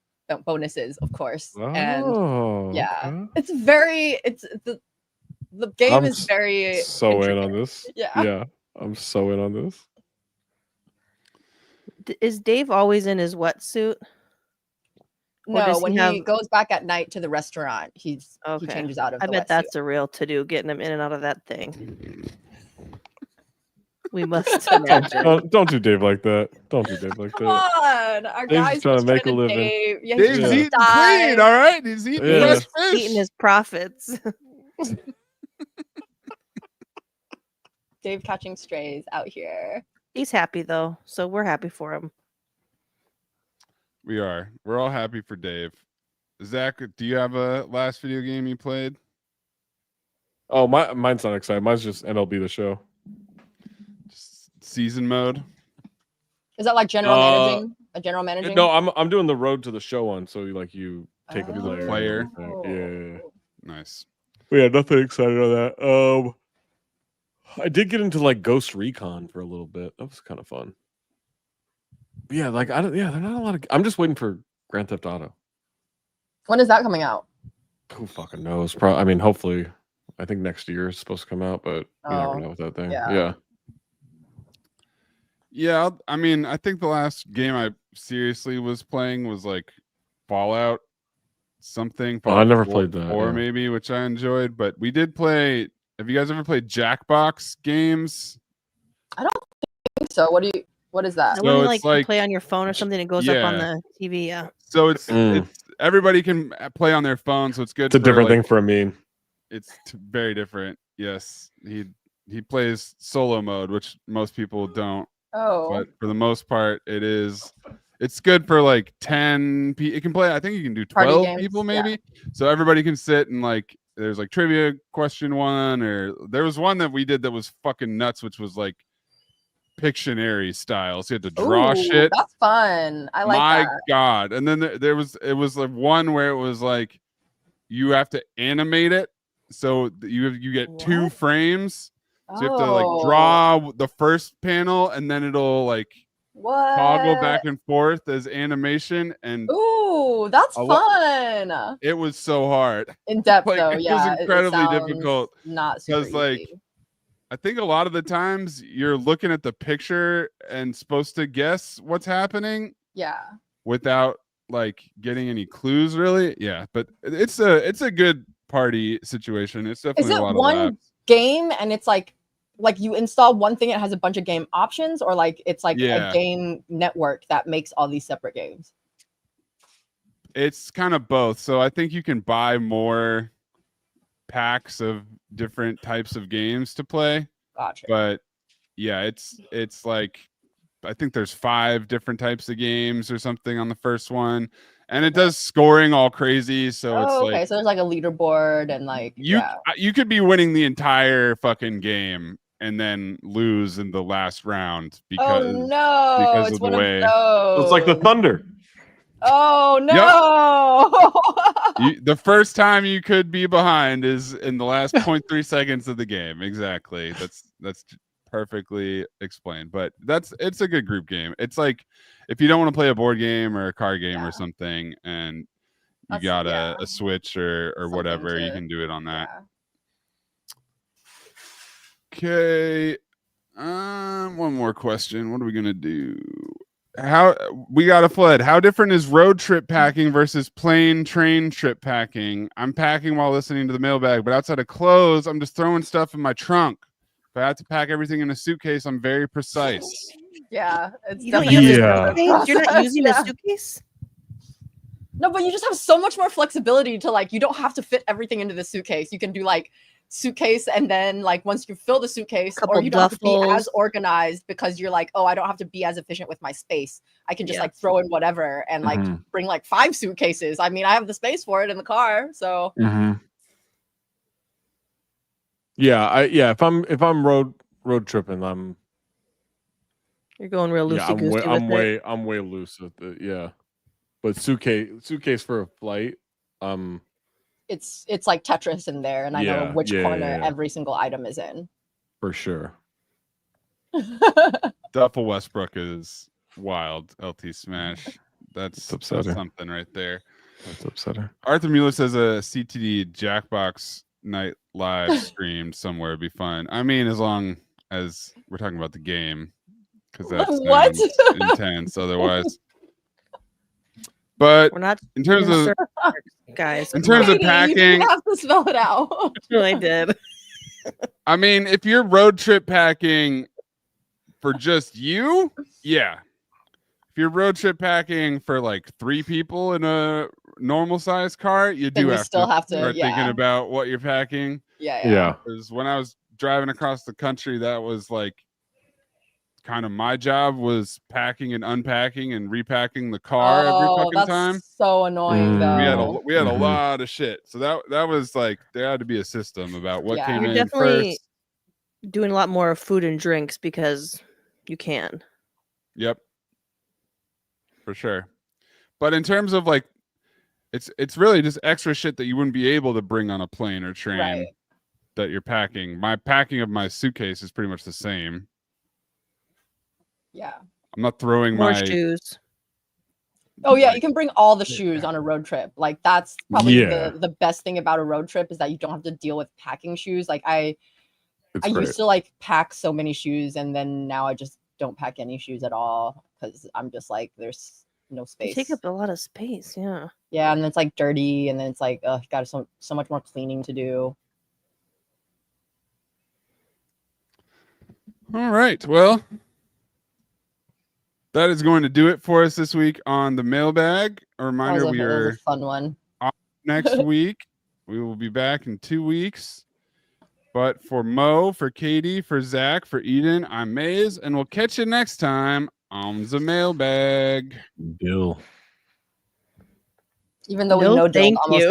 bonuses, of course. And Oh, yeah, okay. it's very the game I'm is very so in intricate. on this. Yeah. Yeah, I'm so in on this. Is Dave always in his wetsuit? Or No, does he when he have- goes back at night to the restaurant, he Okay. changes out of I the bet wetsuit. that's a real to do, getting him in and out of that thing. We must Don't, imagine. don't do Dave like that. Don't do Dave like Come that. on, our Dave's guys trying just to make trying a living. Dave. Yeah, Dave's he's eating dive. clean, all right? He's eating Yeah. fresh fish. Eating his profits. Dave catching strays out here. He's happy though, so we're happy for him. We are. We're all happy for Dave. Zach, do you have a last video game you played? Oh, mine's not exciting. Mine's just MLB the Show. Just season mode. Is that like general Uh, managing? A general managing? No, I'm doing the Road to the Show one. So you take a You're the player. player. Yeah. Nice. Yeah, nothing excited on that. I did get into like Ghost Recon for a little bit. That was kind of fun. But yeah, like they're not a lot of. I'm just waiting for Grand Theft Auto. When is that coming out? Who fucking knows? Probably. I mean, hopefully, I think next year is supposed to come out, but you Oh, never know with that thing. yeah. Yeah. Yeah, I mean, I think the last game I seriously was playing was like Fallout something. Oh, I never 4 played that, 4 yeah. maybe, which I enjoyed. But we did play. Have you guys ever played Jackbox games? I think so. What is that? That So one it's like you like- play on your phone or something, it goes up on Yeah. the TV. Yeah. So it's Mm. everybody can play on their phone, so it's good. It's a for, different like, thing for a meme. It's very different. Yes, he plays solo mode, which most people don't. Oh, But for the most part, it's good for like 10 people. It can play. I think you can do Party 12 games, people yeah. maybe. So everybody can sit and like there's like trivia question one, or there was one that we did that was fucking nuts, which was like Pictionary style. So you had to draw Ooh, shit. That's fun. I like My that. God. And then it was like one where it was like you have to animate it. So you get 2 What? frames. So you have to like draw the first panel, and then it'll like toggle back What? and forth as animation. And Ooh, that's fun. it was so hard. In depth Like though, it was yeah. incredibly sounds difficult Not super because like easy. I think a lot of the times you're looking at the picture and supposed to guess what's happening Yeah. without like getting any clues really. Yeah, but it's a good party situation. It's Is definitely a it lot of one laughs. game and it's like you install one thing, it has a bunch of game options, or like it's like a Yeah. game network that makes all these separate games? It's kind of both. So I think you can buy more packs of different types of games to play. Gotcha. But yeah, it's like I think there's 5 different types of games or something on the first one, and it does scoring all crazy. So it's okay. like So there's like a leaderboard and like you could be winning the entire fucking game and then lose in the last round because no, it's of the one way. of those. So it's like the Thunder. Oh no. The first time you could be behind is in the last 0.3 seconds of the game. Exactly. That's perfectly explained. But it's a good group game. It's like if you don't want to play a board game or a card game or something, and you got a Switch or whatever, you can do it on that. Okay. One more question. What are we gonna do? How we got a flood? How different is road trip packing versus plane train trip packing? I'm packing while listening to the mailbag, but outside of clothes, I'm just throwing stuff in my trunk. If I have to pack everything in a suitcase, I'm very precise. Yeah, it's You don't definitely use a a different suitcase? You're not process, using a suitcase? No, but you just have so much more flexibility to like, you don't have to fit everything into the suitcase. You can do like suitcase, and then like once you fill the suitcase, or you don't have to be as organized because you're like, oh, I don't have to be as efficient with my space. I can just like throw in whatever and like bring like 5 suitcases. I mean, I have the space for it in the car, so. Yeah, if I'm road tripping, You're going real loosey goosey I'm way loose with it. But suitcase for a flight, It's like Tetris in there, and I know which corner every single item is in. For sure. Duffel Westbrook is wild. LT Smash. That's something right there. That's upsetting. Arthur Mueller says a CTD Jackbox night live streamed somewhere would be fun. I mean, as long as we're talking about the game, because that's intense otherwise. But we're not in terms of guys. In terms of packing, you have to spell it out. I did. I mean, if you're road trip packing for just you, yeah. If you're road trip packing for like 3 people in a normal size car, you do have to start thinking about what you're packing. Yeah. Because when I was driving across the country, that was like kind of my job, was packing and unpacking and repacking the car every fucking time. So annoying though. We had a lot of shit. So that was like, there had to be a system about what came in definitely first. Doing a lot more food and drinks because you can. Yep. For sure. But in terms of like, it's really just extra shit that you wouldn't be able to bring on a plane or train that you're packing. My packing of my suitcase is pretty much the same. Yeah. I'm not throwing more my shoes. Oh yeah, you can bring all the shoes on a road trip. Like that's probably the best thing about a road trip, is that you don't have to deal with packing shoes. Like I used to like pack so many shoes, and then now I just don't pack any shoes at all because I'm just like, there's no space. You take up a lot of space, yeah. Yeah, and it's like dirty, and then it's like, got so much more cleaning to do. All right. Well, that is going to do it for us this week on the mailbag. A reminder, that was a fun one. Next week. We will be back in 2 weeks. But for Mo, for Katie, for Zach, for Eden, I'm Maze, and we'll catch you next time on the mailbag. Dill. Even though we know Dill almost